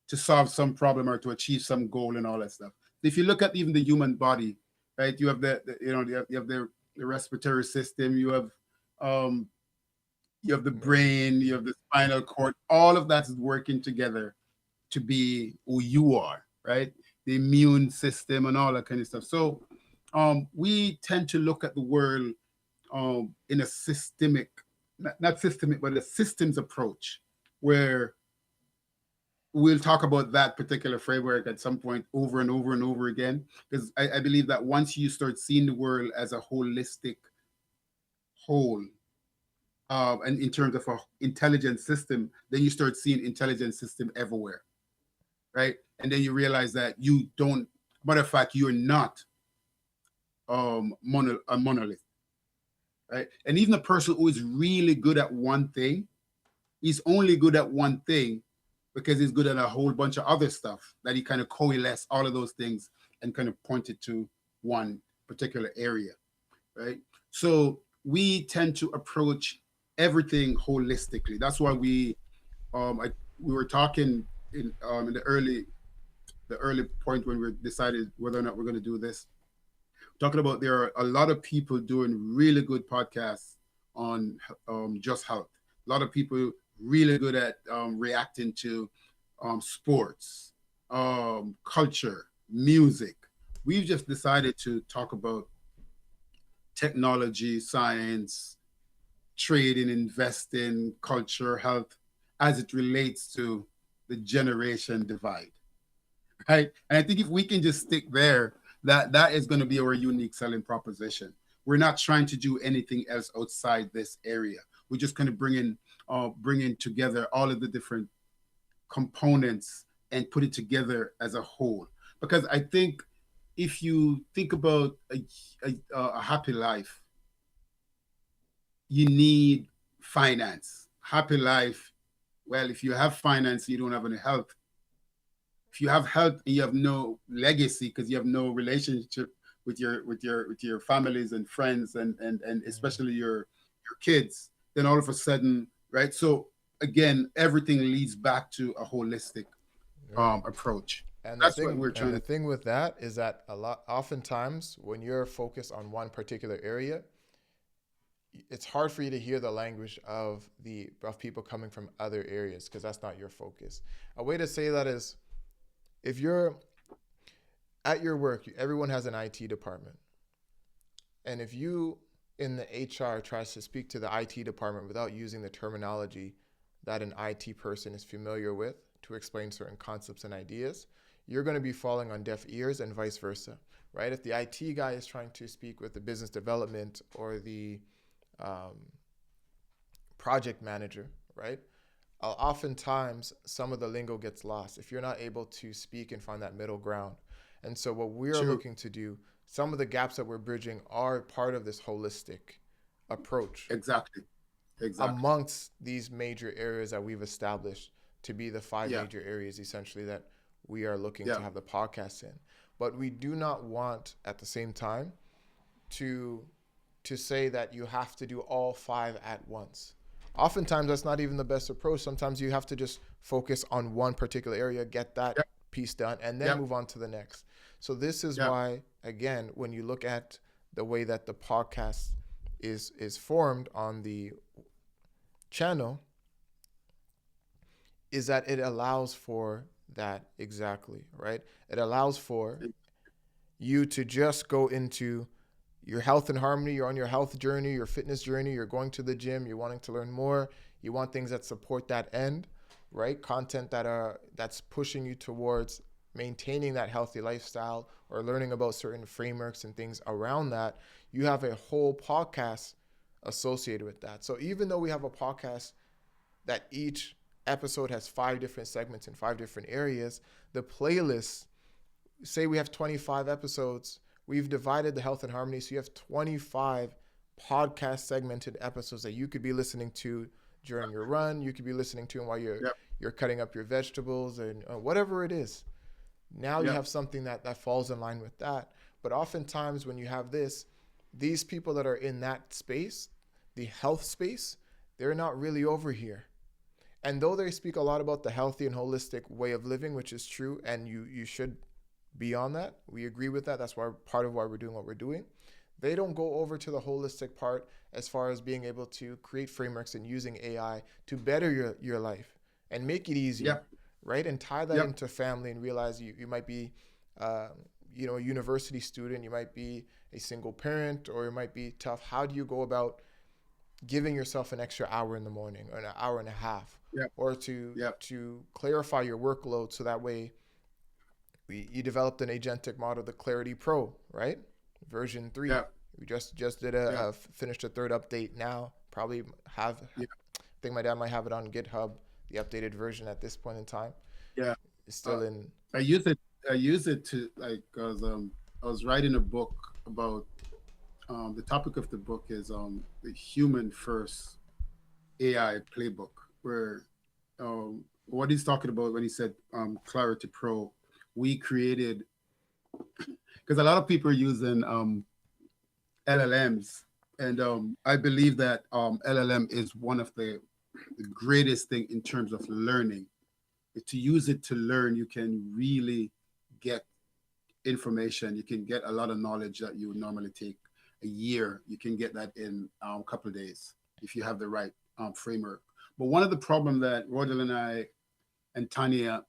to solve some problem or to achieve some goal and all that stuff. If you look at even the human body, right? You have you have the respiratory system, um, you have the Right. brain, you have the spinal cord. All of that is working together to be who you are, right? The immune system and all that kind of stuff. So we tend to look at the world in a systemic, not systemic, but a systems approach, where we'll talk about that particular framework at some point over and over and over again. Because I believe that once you start seeing the world as a holistic whole, and in terms of a intelligent system, then you start seeing intelligent system everywhere, right? And then you realize that you don't, matter of fact, you're not a monolith, right? And even a person who is really good at one thing, he's only good at one thing because he's good at a whole bunch of other stuff that he kind of coalesce all of those things and kind of point it to one particular area, right? So we tend to approach everything holistically. That's why we were talking in the early point when we decided whether or not we're going to do this, talking about there are a lot of people doing really good podcasts on just health. A lot of people really good at reacting to sports, culture, music. We've just decided to talk about technology, science, trading, investing, culture, health, as it relates to the generation divide, right? And I think if we can just stick there, that is going to be our unique selling proposition. We're not trying to do anything else outside this area. We're just going to bring in together all of the different components and put it together as a whole. Because I think if you think about a happy life, you need finance. Happy life, well, if you have finance, you don't have any health. If you have health and you have no legacy because you have no relationship with your families and friends and especially your kids, then all of a sudden, right? So again, everything leads back to a holistic Right. approach. And the That's what thing we're and trying the to. thing with that is that a lot oftentimes when you're focused on one particular area, it's hard for you to hear the language of people coming from other areas because that's not your focus. A way to say that is if you're at your work, everyone has an IT department. And if you in the HR tries to speak to the IT department without using the terminology that an IT person is familiar with to explain certain concepts and ideas, you're going to be falling on deaf ears and vice versa, right? If the IT guy is trying to speak with the business development or the um, project manager, right? Oftentimes, some of the lingo gets lost if you're not able to speak and find that middle ground. And so, what we are True. looking to do, some of the gaps that we're bridging are part of this holistic approach Exactly. Exactly. amongst these major areas that we've established to be the five Yeah. major areas essentially that we are looking to Yeah. have the podcast in. But we do not want at the same time to say that you have to do all five at once. Oftentimes that's not even the best approach. Sometimes you have to just focus on one particular area, get that Yeah. piece done, and then Yeah. move on to the next. So this is Yeah. why, again, when you look at the way that the podcast is formed on the channel, is that it allows for that exactly, right? It allows for you to just go into your health and harmony, you're on your health journey, your fitness journey, you're going to the gym, you're wanting to learn more, you want things that support that end, right? Content that's pushing you towards maintaining that healthy lifestyle or learning about certain frameworks and things around that. You have a whole podcast associated with that. So even though we have a podcast that each episode has five different segments in five different areas, the playlist, say we have 25 episodes, we've divided the health and harmony. So you have 25 podcast segmented episodes that you could be listening to during your run. You could be listening to while Yeah. you're cutting up your vegetables and whatever it is. Now you Yeah. have something that falls in line with that. But oftentimes when you have this, these people that are in that space, the health space, they're not really over here. And though they speak a lot about the healthy and holistic way of living, which is true, and you should be on that, we agree with that. That's why part of why we're doing what we're doing. They don't go over to the holistic part as far as being able to create frameworks and using AI to better your life and make it Yeah. easier, right? And tie that Yeah. into family and realize you might be, uh, a university student, you might be a single parent, or it might be tough. How do you go about giving yourself an extra hour in the morning or an hour and a half, Yeah. or to Yeah. clarify your workload so that way you developed an agentic model, the Clarity Pro, right? Version 3. Yeah. We just did Yeah. finished a third update now. Probably I Yeah. think my dad might have it on GitHub, the updated version at this point in time. Yeah. It's Uh, still in. I use it. I use it to like because I was writing a book about the topic of the book is the human first AI playbook, where what he's talking about when he said Clarity Pro, we created because a lot of people are using LLMs And I believe that LLM is one of the greatest thing in terms of learning. To use it to learn, you can really get information. You can get a lot of knowledge that you would normally take a year. You can get that in a couple of days if you have the right framework. But one of the problem that Roydell and I and Tanya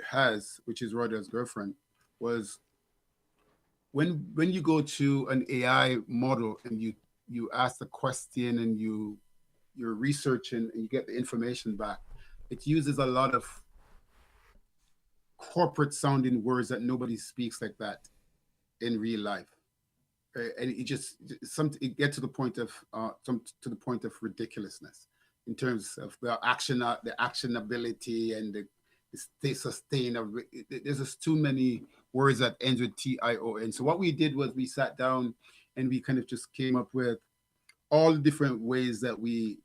has, which is Roydell's girlfriend, was when you go to an AI model and you ask the question and you're researching and you get the information back, it uses a lot of corporate sounding words that nobody speaks like that in real life. Right? And it just it gets to the point of to the point of ridiculousness in terms of the actionability and the stay sustainable. There's just too many words that ends with TION. So what we did was we sat down and we kind of just came up with all the different ways that we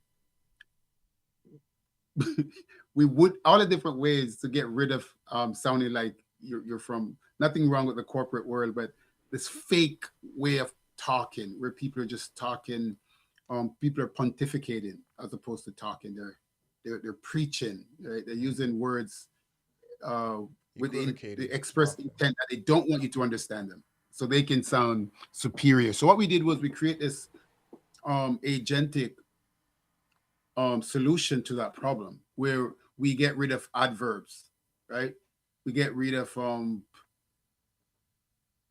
would all the different ways to get rid of sounding like you're from nothing wrong with the corporate world, but this fake way of talking where people are just talking, people are pontificating as opposed to talking. They're preaching, right? They're using words with the express intent that they don't want you to understand them, so they can sound superior. So what we did was we create this agentic solution to that problem where we get rid of adverbs, right? We get rid of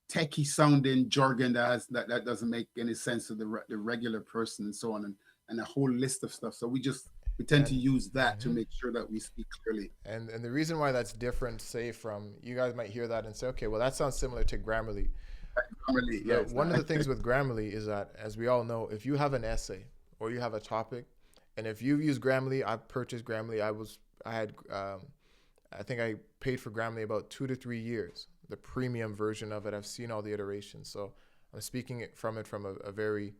techie sounding jargon that doesn't make any sense to the regular person and so on, and a whole list of stuff. So we tend to use that to make sure that we speak clearly. And the reason why that's different, say, from you guys might hear that and say, okay, well, that sounds similar to Grammarly. Grammarly, yeah, One of the things with Grammarly is that, as we all know, if you have an essay or you have a topic, and if you use Grammarly, I've purchased Grammarly. I think I paid for Grammarly about 2 to 3 years, the premium version of it. I've seen all the iterations, so I'm speaking from a very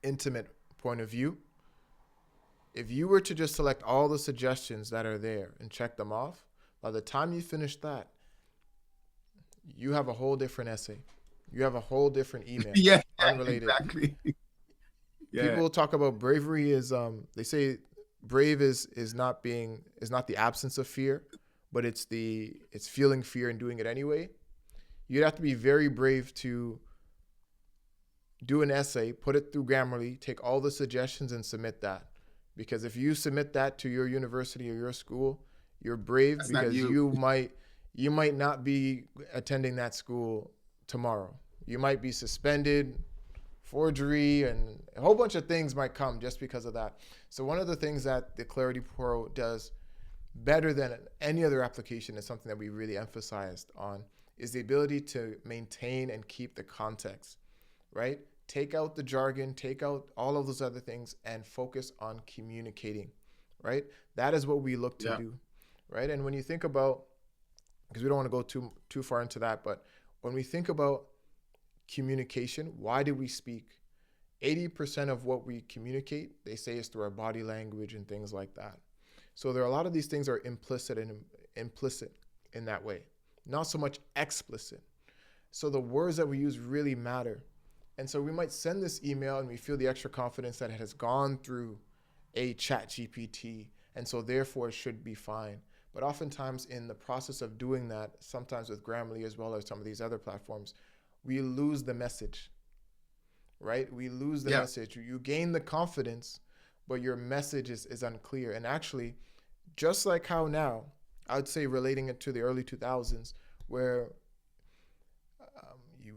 intimate point of view. If you were to just select all the suggestions that are there and check them off, by the time you finish that, you have a whole different essay. You have a whole different email. Yeah, unrelated. Exactly. Yeah. People will talk about bravery is they say brave is not the absence of fear, but it's feeling fear and doing it anyway. You'd have to be very brave to do an essay, put it through Grammarly, take all the suggestions and submit that. Because if you submit that to your university or your school, you're brave. That's because you might not be attending that school tomorrow. You might be suspended, forgery, and a whole bunch of things might come just because of that. So one of the things that the Clarity Pro does better than any other application is something that we really emphasized on, is the ability to maintain and keep the context, right? Take out the jargon, take out all of those other things, and focus on communicating, right? That is what we look to do, right? And when you think about, because we don't want to go too far into that, but when we think about communication, why do we speak? 80% of what we communicate, they say, is through our body language and things like that. So there are a lot of these things are implicit in that way, not so much explicit. So the words that we use really matter. And so we might send this email and we feel the extra confidence that it has gone through a chat GPT, and so therefore it should be fine. But oftentimes in the process of doing that, sometimes with Grammarly as well as some of these other platforms, we lose the message, right? We lose the message. You gain the confidence, but your message is unclear. And actually, just like how now, I would say relating it to the early 2000s, where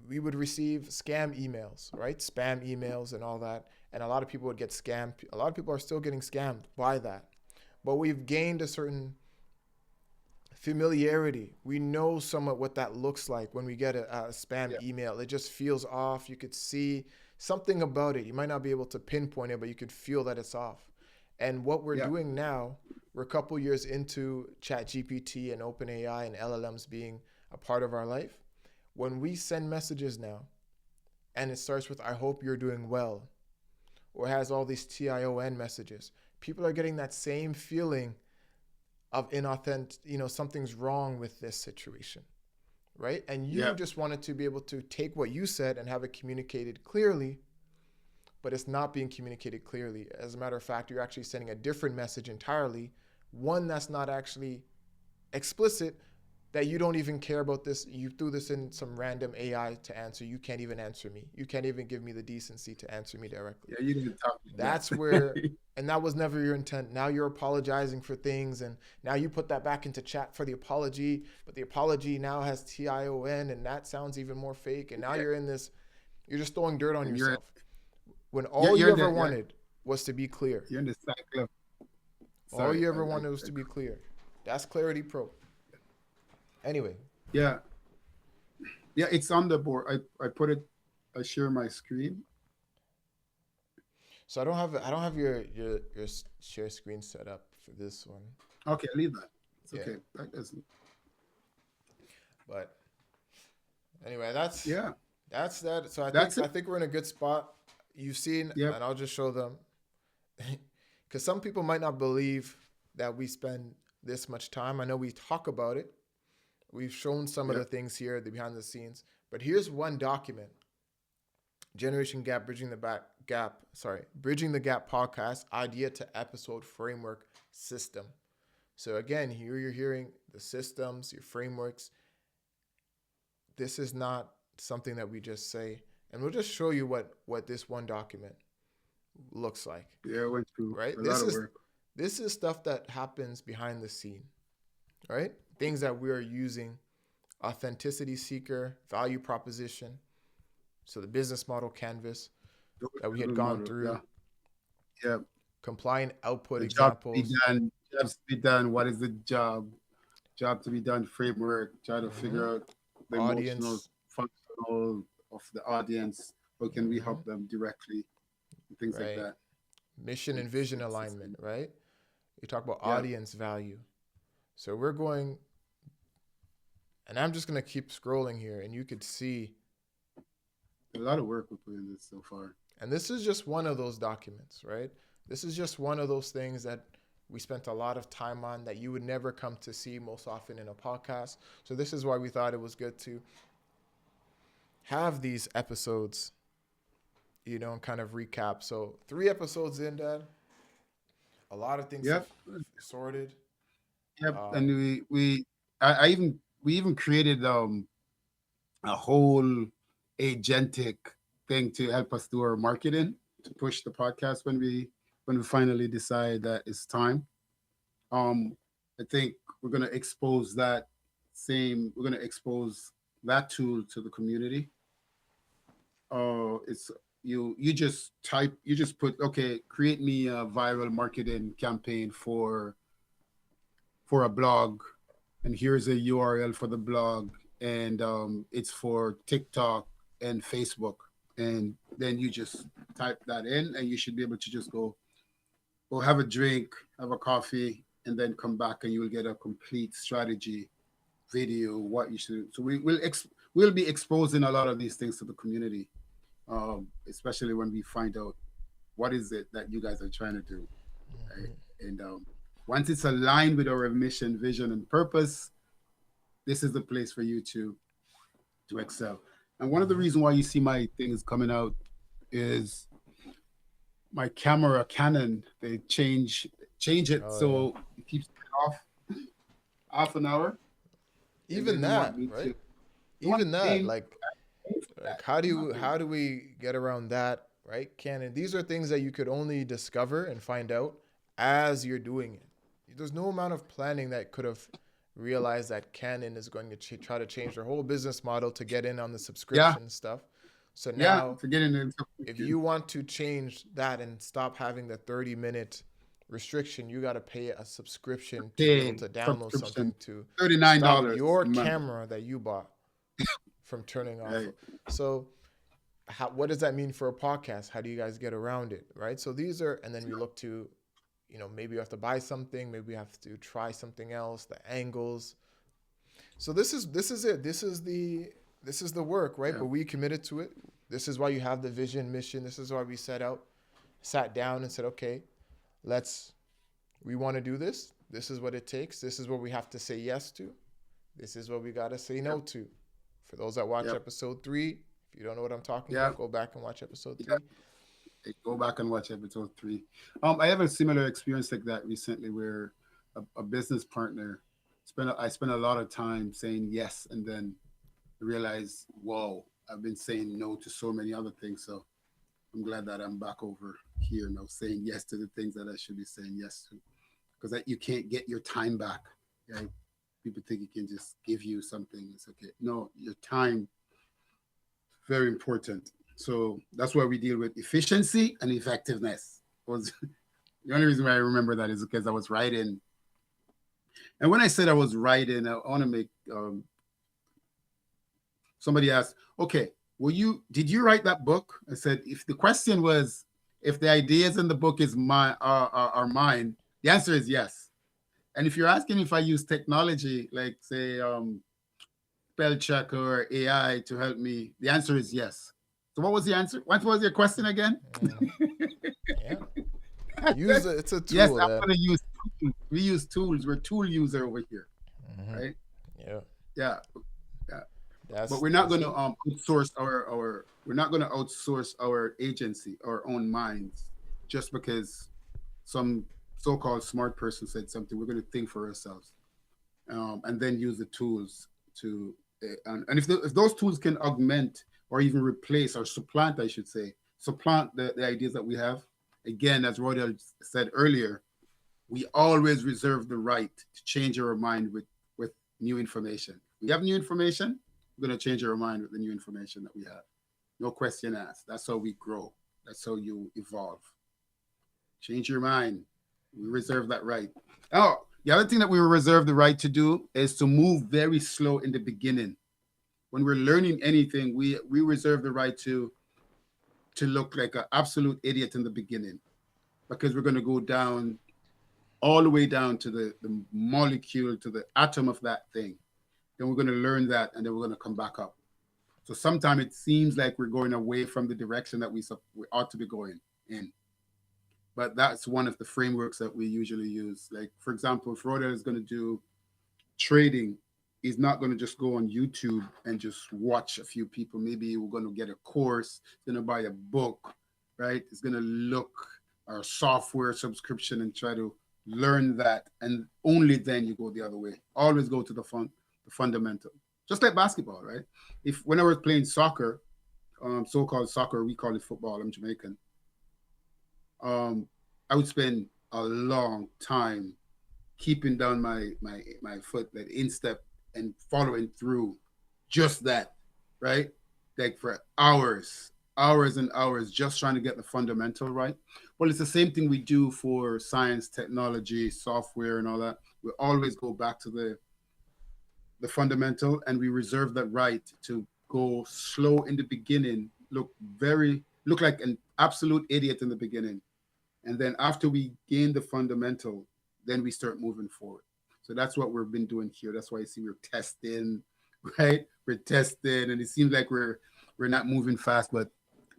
we would receive scam emails, right? Spam emails and all that. And a lot of people would get scammed. A lot of people are still getting scammed by that. But we've gained a certain familiarity. We know somewhat what that looks like when we get a spam email. It just feels off. You could see something about it. You might not be able to pinpoint it, but you could feel that it's off. And what we're doing now, we're a couple years into ChatGPT and OpenAI and LLMs being a part of our life. When we send messages now, and it starts with, I hope you're doing well, or has all these TION messages, people are getting that same feeling of inauthentic, something's wrong with this situation, right? And you just wanted to be able to take what you said and have it communicated clearly, but it's not being communicated clearly. As a matter of fact, you're actually sending a different message entirely, one that's not actually explicit, that you don't even care about this. You threw this in some random AI to answer. You can't even answer me. You can't even give me the decency to answer me directly. Yeah, you didn't talk to That's that. where, and that was never your intent. Now you're apologizing for things, and now you put that back into chat for the apology, but the apology now has TION, and that sounds even more fake. And now Yeah. you're in this, you're just throwing dirt on And yourself. When you're, all you you're in ever the, you're, wanted was to be clear. you're in the cycle of, All sorry. you ever wanted was to be clear. That's Clarity Pro. Anyway, Yeah. Yeah, it's on the board. I put it, I share my screen. so I don't have your share screen set up for this one. Okay, leave that. It's Yeah, okay. That doesn't, but anyway, that's yeah, that's that. So that's it. I think we're in a good spot. You've seen, Yep. and I'll just show them, because some people might not believe that we spend this much time. I know we talk about it. We've shown some of the Yep. things here, the behind the scenes. But here's one document: Generation Gap, Bridging the Gap podcast, idea to episode framework system. So again, here you're hearing the systems, your frameworks. This is not something that we just say, and we'll just show you what this one document looks like. Yeah, I went through Right? a lot of work. This is stuff that happens behind the scene, right? Things that we are using: authenticity seeker, value proposition. So the business model canvas that we had gone Model. through, Yeah. Yeah. compliant output The job to be examples, done. Jobs to be done. What is the job? Job to be done framework. Try to figure out the emotional, audience, functional of the audience. How can we mm-hmm, help them directly? And things like right? that. Mission and vision alignment, right? We talk about Yeah. audience value. So we're going, and I'm just going to keep scrolling here, and you could see, A lot of work we put in this so far. and this is just one of those documents, right? This is just one of those things that we spent a lot of time on that you would never come to see most often in a podcast. So this is why we thought it was good to have these episodes, and kind of recap. So 3 episodes in, Dad. A lot of things have Yep. sorted. Yep. And Um, we even created a whole agentic thing to help us do our marketing to push the podcast when we finally decide that it's time. I think we're gonna expose that tool to the community. It's you just put, okay, create me a viral marketing campaign for a blog, and here's a URL for the blog, and it's for TikTok and Facebook, and then you just type that in, and you should be able to just go have a drink, have a coffee, and then come back, and you will get a complete strategy video what you should do. So we'll be exposing a lot of these things to the community, especially when we find out what is it that you guys are trying to do, right? And once it's aligned with our mission, vision, and purpose, this is the place for you to excel. And one of the reasons why you see my things coming out is my camera Canon. They change it oh yeah. so it keeps off half an hour, and they Even don't want that, me right? to. They want Even that, paying for like that. I'm not doing how do we get around that, right? Canon. These are things that you could only discover and find out as you're doing it. There's no amount of planning that could have realized that Canon is going to try to change their whole business model to get in on the Yeah, subscription stuff. So yeah. now, To get into if you want to change that and stop having the 30-minute restriction, you got to pay a subscription to be able paying to download subscription, something to $39 stop a your month. camera that you bought from turning off. Right. So what does that mean for a podcast? How do you guys get around it, right? So these are, and then we look to, maybe you have to buy something, maybe you have to try something else, the angles. So this is it. This is the work, right? Yeah. But we committed to it. This is why you have the vision, mission. This is why we sat down and said, okay, we want to do this. This is what it takes. This is what we have to say yes to. This is what we got to say no to. For those that watch Yep. episode 3, if you don't know what I'm talking Yep. about, go back and watch episode 3. Yep. Go back and watch episode 3. I have a similar experience like that recently, where a business partner I spent a lot of time saying yes, and then realize, whoa, I've been saying no to so many other things. So I'm glad that I'm back over here now, saying yes to the things that I should be saying yes to, because you can't get your time back. Right? People think you can just give you something. It's okay. No, your time very important. So that's why we deal with efficiency and effectiveness. Was the only reason why I remember that is because I was writing. And when I said I was writing, I want to make somebody asked, okay, did you write that book? I said, if the question was, if the ideas in the book is are mine, the answer is yes. And if you're asking if I use technology, like say spell check or AI to help me, the answer is yes. So what was the answer? What was your question again? Yeah. Use it. It's a Yes, tool. I'm going to use tools. We use tools. We're tool user over here, right? Yeah. Yeah, yeah. But That's we're not that's going to it. outsource our we're not going to outsource our agency, our own minds, just because some so-called smart person said something. We're going to think for ourselves, and then use the tools to and if those tools can augment or even replace or supplant, I should say, supplant the ideas that we have. Again, as Roydell said earlier, we always reserve the right to change our mind with new information. We have new information, we're going to change our mind with the new information that we have. No question asked. That's how we grow. That's how you evolve. Change your mind. We reserve that right. Oh, the other thing that we reserve the right to do is to move very slow in the beginning. When we're learning anything, we reserve the right to look like an absolute idiot in the beginning, because we're going to go down all the way down to the molecule, to the atom of that thing. Then we're going to learn that, and then we're going to come back up. So sometimes it seems like we're going away from the direction that we ought to be going in. But that's one of the frameworks that we usually use. Like, for example, if Roydell is going to do trading, he's not going to just go on YouTube and just watch a few people. Maybe we're going to get a course, he's going to buy a book, right? He's going to look our software subscription and try to learn that. And only then you go the other way. Always go to the fundamental. Just like basketball, right? If when I was playing soccer, so-called soccer, we call it football, I'm Jamaican. I would spend a long time keeping down my foot, that instep, and following through just that, right? Like for hours and hours, just trying to get the fundamental right. Well, it's the same thing we do for science, technology, software, and all that. We always go back to the fundamental, and we reserve that right to go slow in the beginning, look like an absolute idiot in the beginning, and then after we gain the fundamental, then we start moving forward. So that's what we've been doing here. That's why you see we're testing, right? We're testing, and it seems like we're not moving fast. But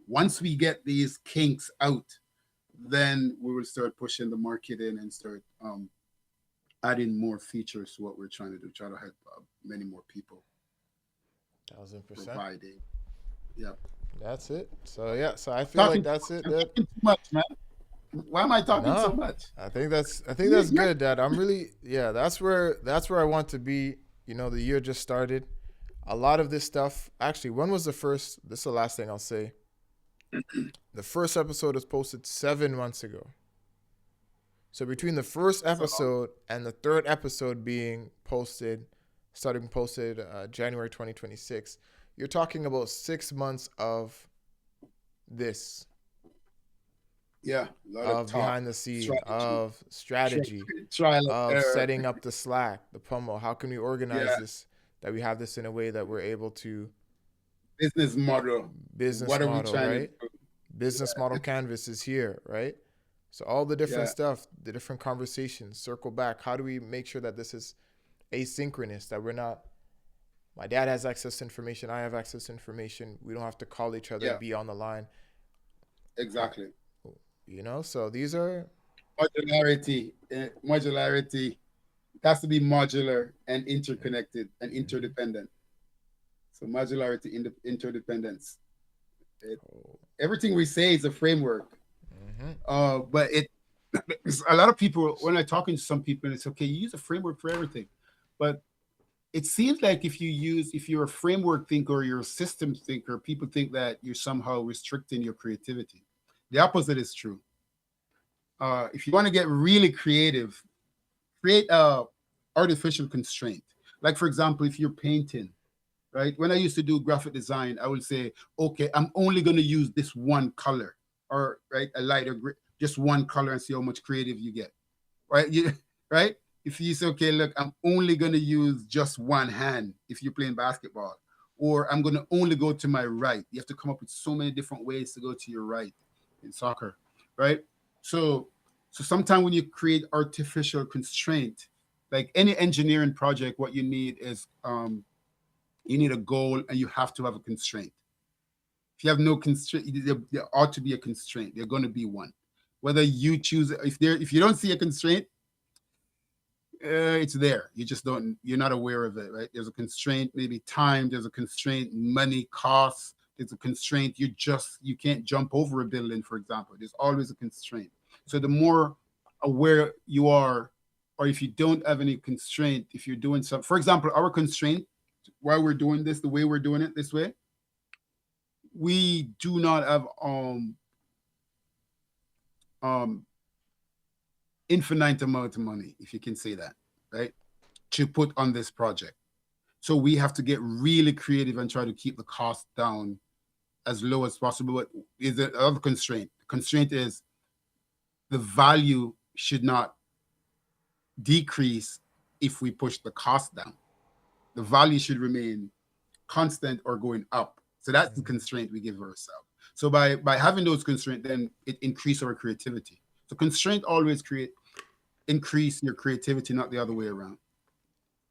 once we get these kinks out, then we will start pushing the market in and start adding more features to what we're trying to do. Try to help many more people. 1,000%. Providing, yeah. That's it. So yeah. So I feel like Talking, that's it. I'm talking too much, man. Why am I talking so No, much? I think that's good, Dad. I'm really, yeah. That's where I want to be. The year just started. A lot of this stuff. Actually, when was the first? This is the last thing I'll say. The first episode was posted 7 months ago. So between the first So episode and the third episode being posted, starting posted January 2026, you're talking about 6 months of this, yeah, a lot of of talk, behind the scene, strategy, of strategy, trial and of error. setting up the Slack, the promo. How can we organize Yeah, this? That we have this in a way that we're able to business model. business What are we model, trying to right? do? Business model canvas is here, right? So all the different Yeah, stuff, the different conversations, circle back. How do we make sure that this is asynchronous? That we're not. My dad has access to information. I have access to information. We don't have to call each other yeah, and be on the line. How, exactly. so these are. Modularity. It has to be modular and interconnected and Mhm. interdependent. So modularity, interdependence. It, Oh. everything we say is a framework. Mm-hmm. But it a lot of people when I talking to some people, it's okay. You use a framework for everything, but it seems like if you're a framework thinker or you're a systems thinker, people think that you're somehow restricting your creativity. The opposite is true. If you want to get really creative, create a artificial constraint. Like for example, if you're painting, right? When I used to do graphic design, I would say, okay, I'm only going to use this one color, or right, a lighter, just one color, and see how much creative you get, right? You, right? If you say, okay, look, I'm only going to use just one hand if you're playing basketball, or I'm going to only go to my right. You have to come up with so many different ways to go to your right in soccer, right? So, so sometimes when you create artificial constraint, like any engineering project, what you need is you need a goal and you have to have a constraint. If you have no constraint, there ought to be a constraint. There's going to be one. Whether you choose, if you don't see a constraint, it's there. You just don't. You're not aware of it, right? There's a constraint, maybe time. There's a constraint, money, costs. There's a constraint. You can't jump over a building, for example. There's always a constraint. So the more aware you are, or if you don't have any constraint, if you're doing something, for example, our constraint while we're doing this, the way we're doing it this way, we do not have um infinite amount of money, if you can say that, right? To put on this project. So we have to get really creative and try to keep the cost down as low as possible. But is another constraint. The constraint is the value should not decrease if we push the cost down. The value should remain constant or going up. So that's the Mm-hmm. constraint we give ourselves. So by having those constraints, then it increase our creativity. So constraint always increase your creativity, not the other way around.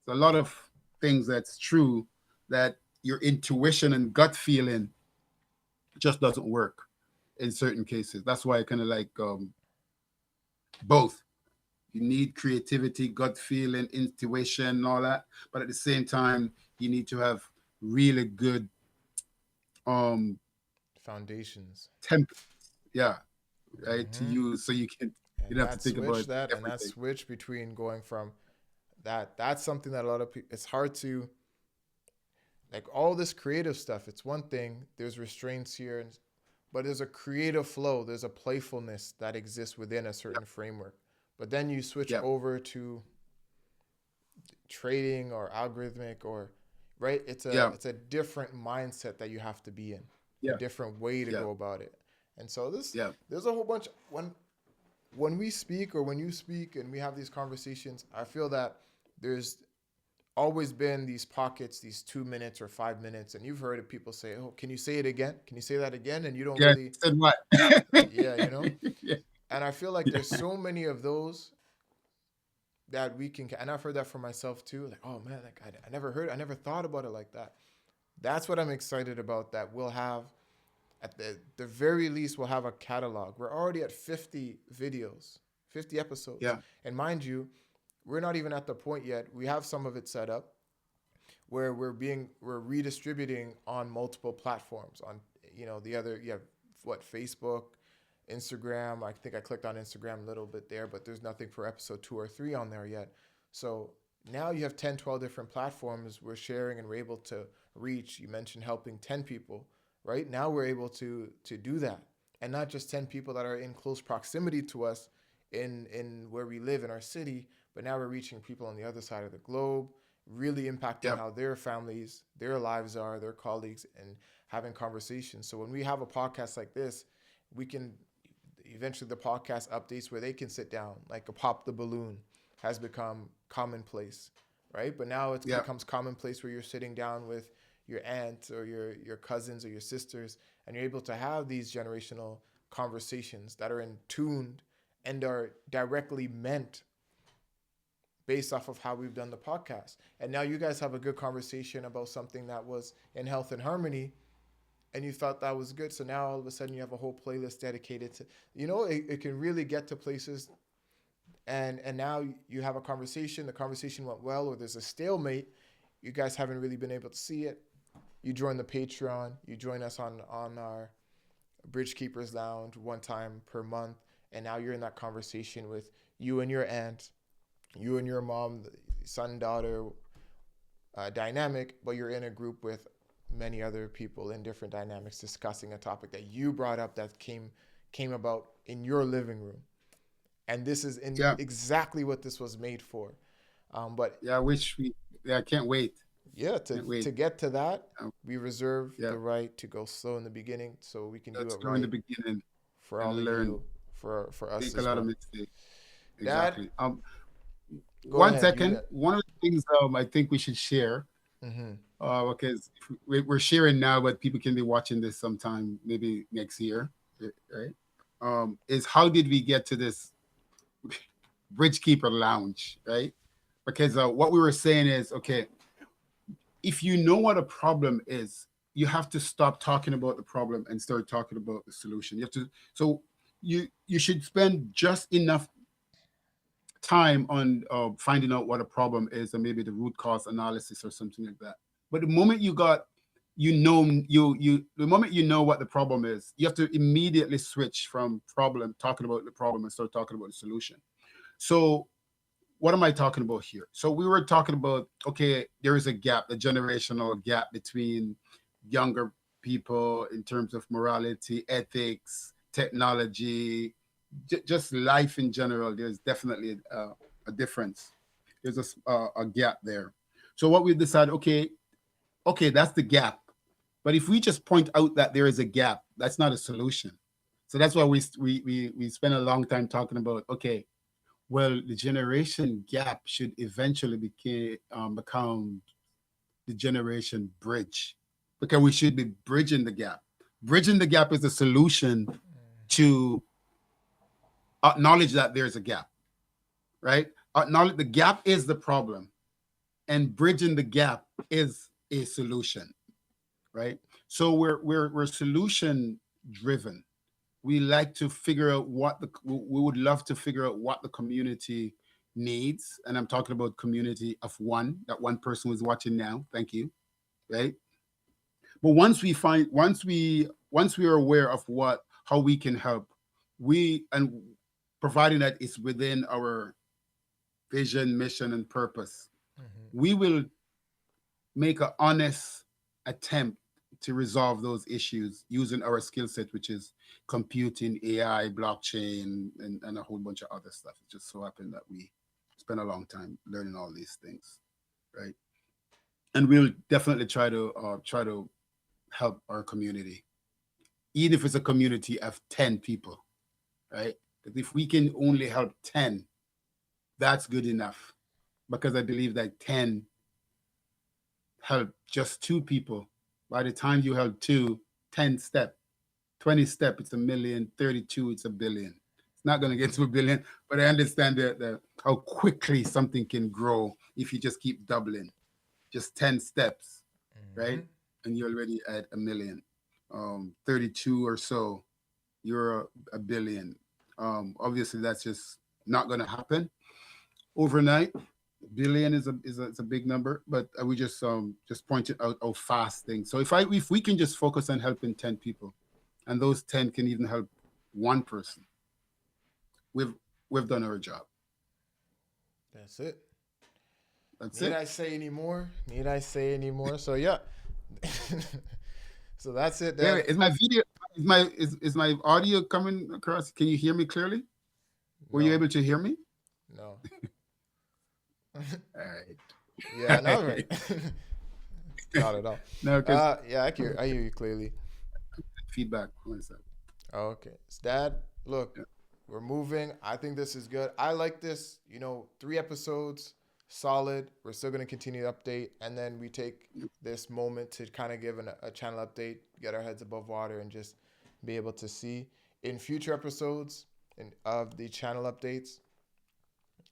So a lot of things that's true that your intuition and gut feeling just doesn't work in certain cases. That's why I kind of like both. You need creativity, gut feeling, intuition, and all that. But at the same time, you need to have really good um Foundations. temp yeah, right, to Mm-hmm. use so you And don't have to think about that everything. switch between going from that's something that a lot of people, it's hard to, like, all this creative stuff, it's one thing, there's restraints here, but there's a creative flow, there's a playfulness that exists within a certain Yep, framework. But then you switch yep, over to trading or algorithmic, or right, yeah, it's a different mindset that you have to be in, a yeah, different way to yeah, go about it. And so yeah, there's a whole bunch, when we speak or when you speak and we have these conversations, I feel that there's always been these pockets, these 2 minutes or 5 minutes, and you've heard of people say, "Oh, can you say it again? Can you say that again?" And you don't yeah. really, Said what? yeah, you know. Yeah, And I feel like yeah, there's so many of those that we can, and I've heard that for myself too. Like, oh man, like I never thought about it like that. That's what I'm excited about. That we'll have at the very least, we'll have a catalog. We're already at 50 videos, 50 episodes, yeah, and mind you, we're not even at the point yet. We have some of it set up where we're redistributing on multiple platforms. On, the other, you have what, Facebook, Instagram. I think I clicked on Instagram a little bit there, but there's nothing for episode 2 or 3 on there yet. So now you have 10, 12 different platforms we're sharing, and we're able to reach. You mentioned helping 10 people, right? Now we're able to do that, and not just 10 people that are in close proximity to us in where we live in our city, but now we're reaching people on the other side of the globe, really impacting yeah, how their families, their lives are, their colleagues, and having conversations. So when we have a podcast like this, we can eventually, the podcast updates where they can sit down, like a pop the balloon has become commonplace, right? But now it yeah, becomes commonplace where you're sitting down with your aunt or your cousins or your sisters, and you're able to have these generational conversations that are in tuned and are directly meant based off of how we've done the podcast. And now you guys have a good conversation about something that was in health and harmony, and you thought that was good. So now all of a sudden you have a whole playlist dedicated to, it can really get to places. And now you have a conversation. The conversation went well, or there's a stalemate. You guys haven't really been able to see it. You join the Patreon. You join us on our Bridgekeepers Lounge one time per month, and now you're in that conversation with you and your aunt, you and your mom, son daughter dynamic, but you're in a group with many other people in different dynamics discussing a topic that you brought up that came about in your living room, and this is in Yeah, exactly what this was made for. But yeah. Yeah, I can't wait. yeah, Can't to wait. get to that, Um, we reserve yeah, the right to go slow in the beginning so we can do let's it go in the right beginning for all and of learn. you, for us Make a as lot of well. mistakes. Dad, Exactly. go One ahead. second. One of the things I think we should share, Mm-hmm. because we're sharing now, but people can be watching this sometime, maybe next year, right? Is how did we get to this Bridgekeeper Lounge, right? Because what we were saying is, okay, if you know what a problem is, you have to stop talking about the problem and start talking about the solution. You have to, so you should spend just enough time on finding out what a problem is and maybe the root cause analysis or something like that. But the moment the moment you know what the problem is, you have to immediately switch from problem talking about the problem and start talking about the solution. So what am I talking about here? So we were talking about, okay, there is a gap, a generational gap between younger people in terms of morality, ethics, technology, just life in general. There's definitely a difference. There's a gap there. So what we decided, okay, that's the gap. But if we just point out that there is a gap, that's not a solution. So that's why we spend a long time talking about, okay, well, the generation gap should eventually become the generation bridge, because we should be bridging the gap. Bridging the gap is the solution to acknowledge that there's a gap, right? Acknowledge the gap is the problem, and bridging the gap is a solution, right? So we're solution driven. We like to figure out we would love to figure out what the community needs, and I'm talking about community of one, that one person who's watching now, thank you, right? But once we are aware of what how we can help, we and providing that it's within our vision, mission, and purpose, Mm-hmm. we will make an honest attempt to resolve those issues using our skill set, which is computing, AI, blockchain, and a whole bunch of other stuff. It just so happened that we spent a long time learning all these things, right? And we'll definitely try to help our community, even if it's a community of 10 people, right? Because if we can only help 10, that's good enough. Because I believe that 10 help just two people. By the time you help two, 10 step, 20 step, it's a million, 32, it's a billion. It's not going to get to a billion, but I understand how quickly something can grow if you just keep doubling. Just 10 steps, Mm-hmm. right? And you're already at a million. 32 or so, you're a billion. Obviously, that's just not going to happen overnight. Billion is a big number, but we just pointed out how fast things. So if we can just focus on helping 10 people, and those 10 can even help one person, we've we've done our job. That's it. That's Need it. I say any more? Need I say any more? So yeah. So that's it, Wait, Dad. is my video is my audio coming across? Can you hear me clearly? Were you No, able to hear me? no. All right. Yeah, not right. Not at all. No, because Yeah, I hear you clearly. feedback. One second. Okay. So Dad, look, Yeah. we're moving. I think this is good. I like this. 3 episodes, solid. We're still going to continue to update. And then we take this moment to kind of give a channel update, get our heads above water, and just be able to see in future episodes of the channel updates.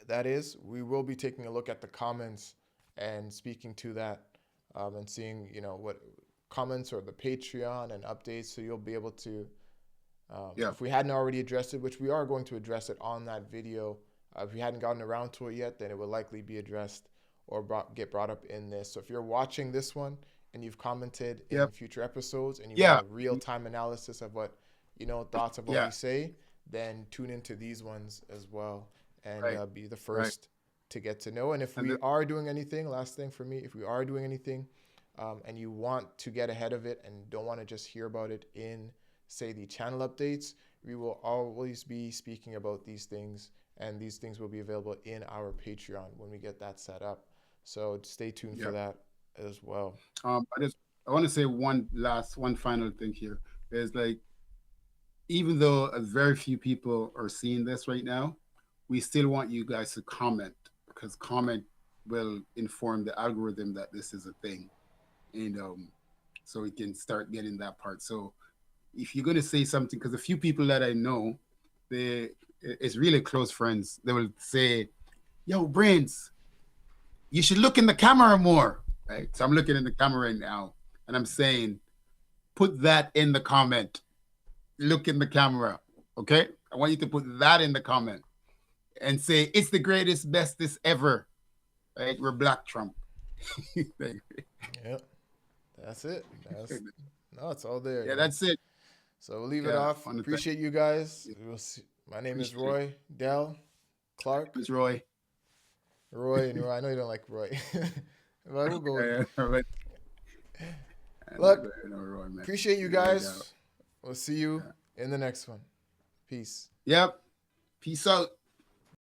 That is, we will be taking a look at the comments and speaking to that, and seeing, what comments or the Patreon and updates. So you'll be able to, Yeah. if we hadn't already addressed it, which we are going to address it on that video. If we hadn't gotten around to it yet, then it will likely be addressed or get brought up in this. So if you're watching this one and you've commented in Yep. future episodes and you want Yeah. a real time analysis of what thoughts of what Yeah. we say, then tune into these ones as well, and Right. be the Right. first to get to know. And if And we are doing anything, last thing for me, if we are doing anything, and you want to get ahead of it and don't want to just hear about it in, say, the channel updates, we will always be speaking about these things, and these things will be available in our Patreon when we get that set up. So stay tuned for yeah. that as well. I want to say one final thing here is like, even though a very few people are seeing this right now, we still want you guys to comment, because comment will inform the algorithm that this is a thing, and so we can start getting that part. So if you're going to say something, because a few people that I know, they it's really close friends, they will say, "Yo, Brains, you should look in the camera more." Right? So I'm looking in the camera right now, and I'm saying, put that in the comment. Look in the camera, okay? I want you to put that in the comment and say it's the greatest, bestest ever. Right? We're Black Trump. Yep, that's it. That's no, it's all there, Yeah, man. that's it. So we'll leave it Yeah, off. on the thing. Appreciate you guys. Yeah, We'll see. My name is appreciate it. Roy Dell Clark. Ms. Roy. Roy and Roy. I know you don't like Roy, but we'll go with Yeah, but I'm not look. going to Roy, man. Appreciate you No doubt. guys. We'll see you Yeah. in the next one. Peace. Yep. Peace out.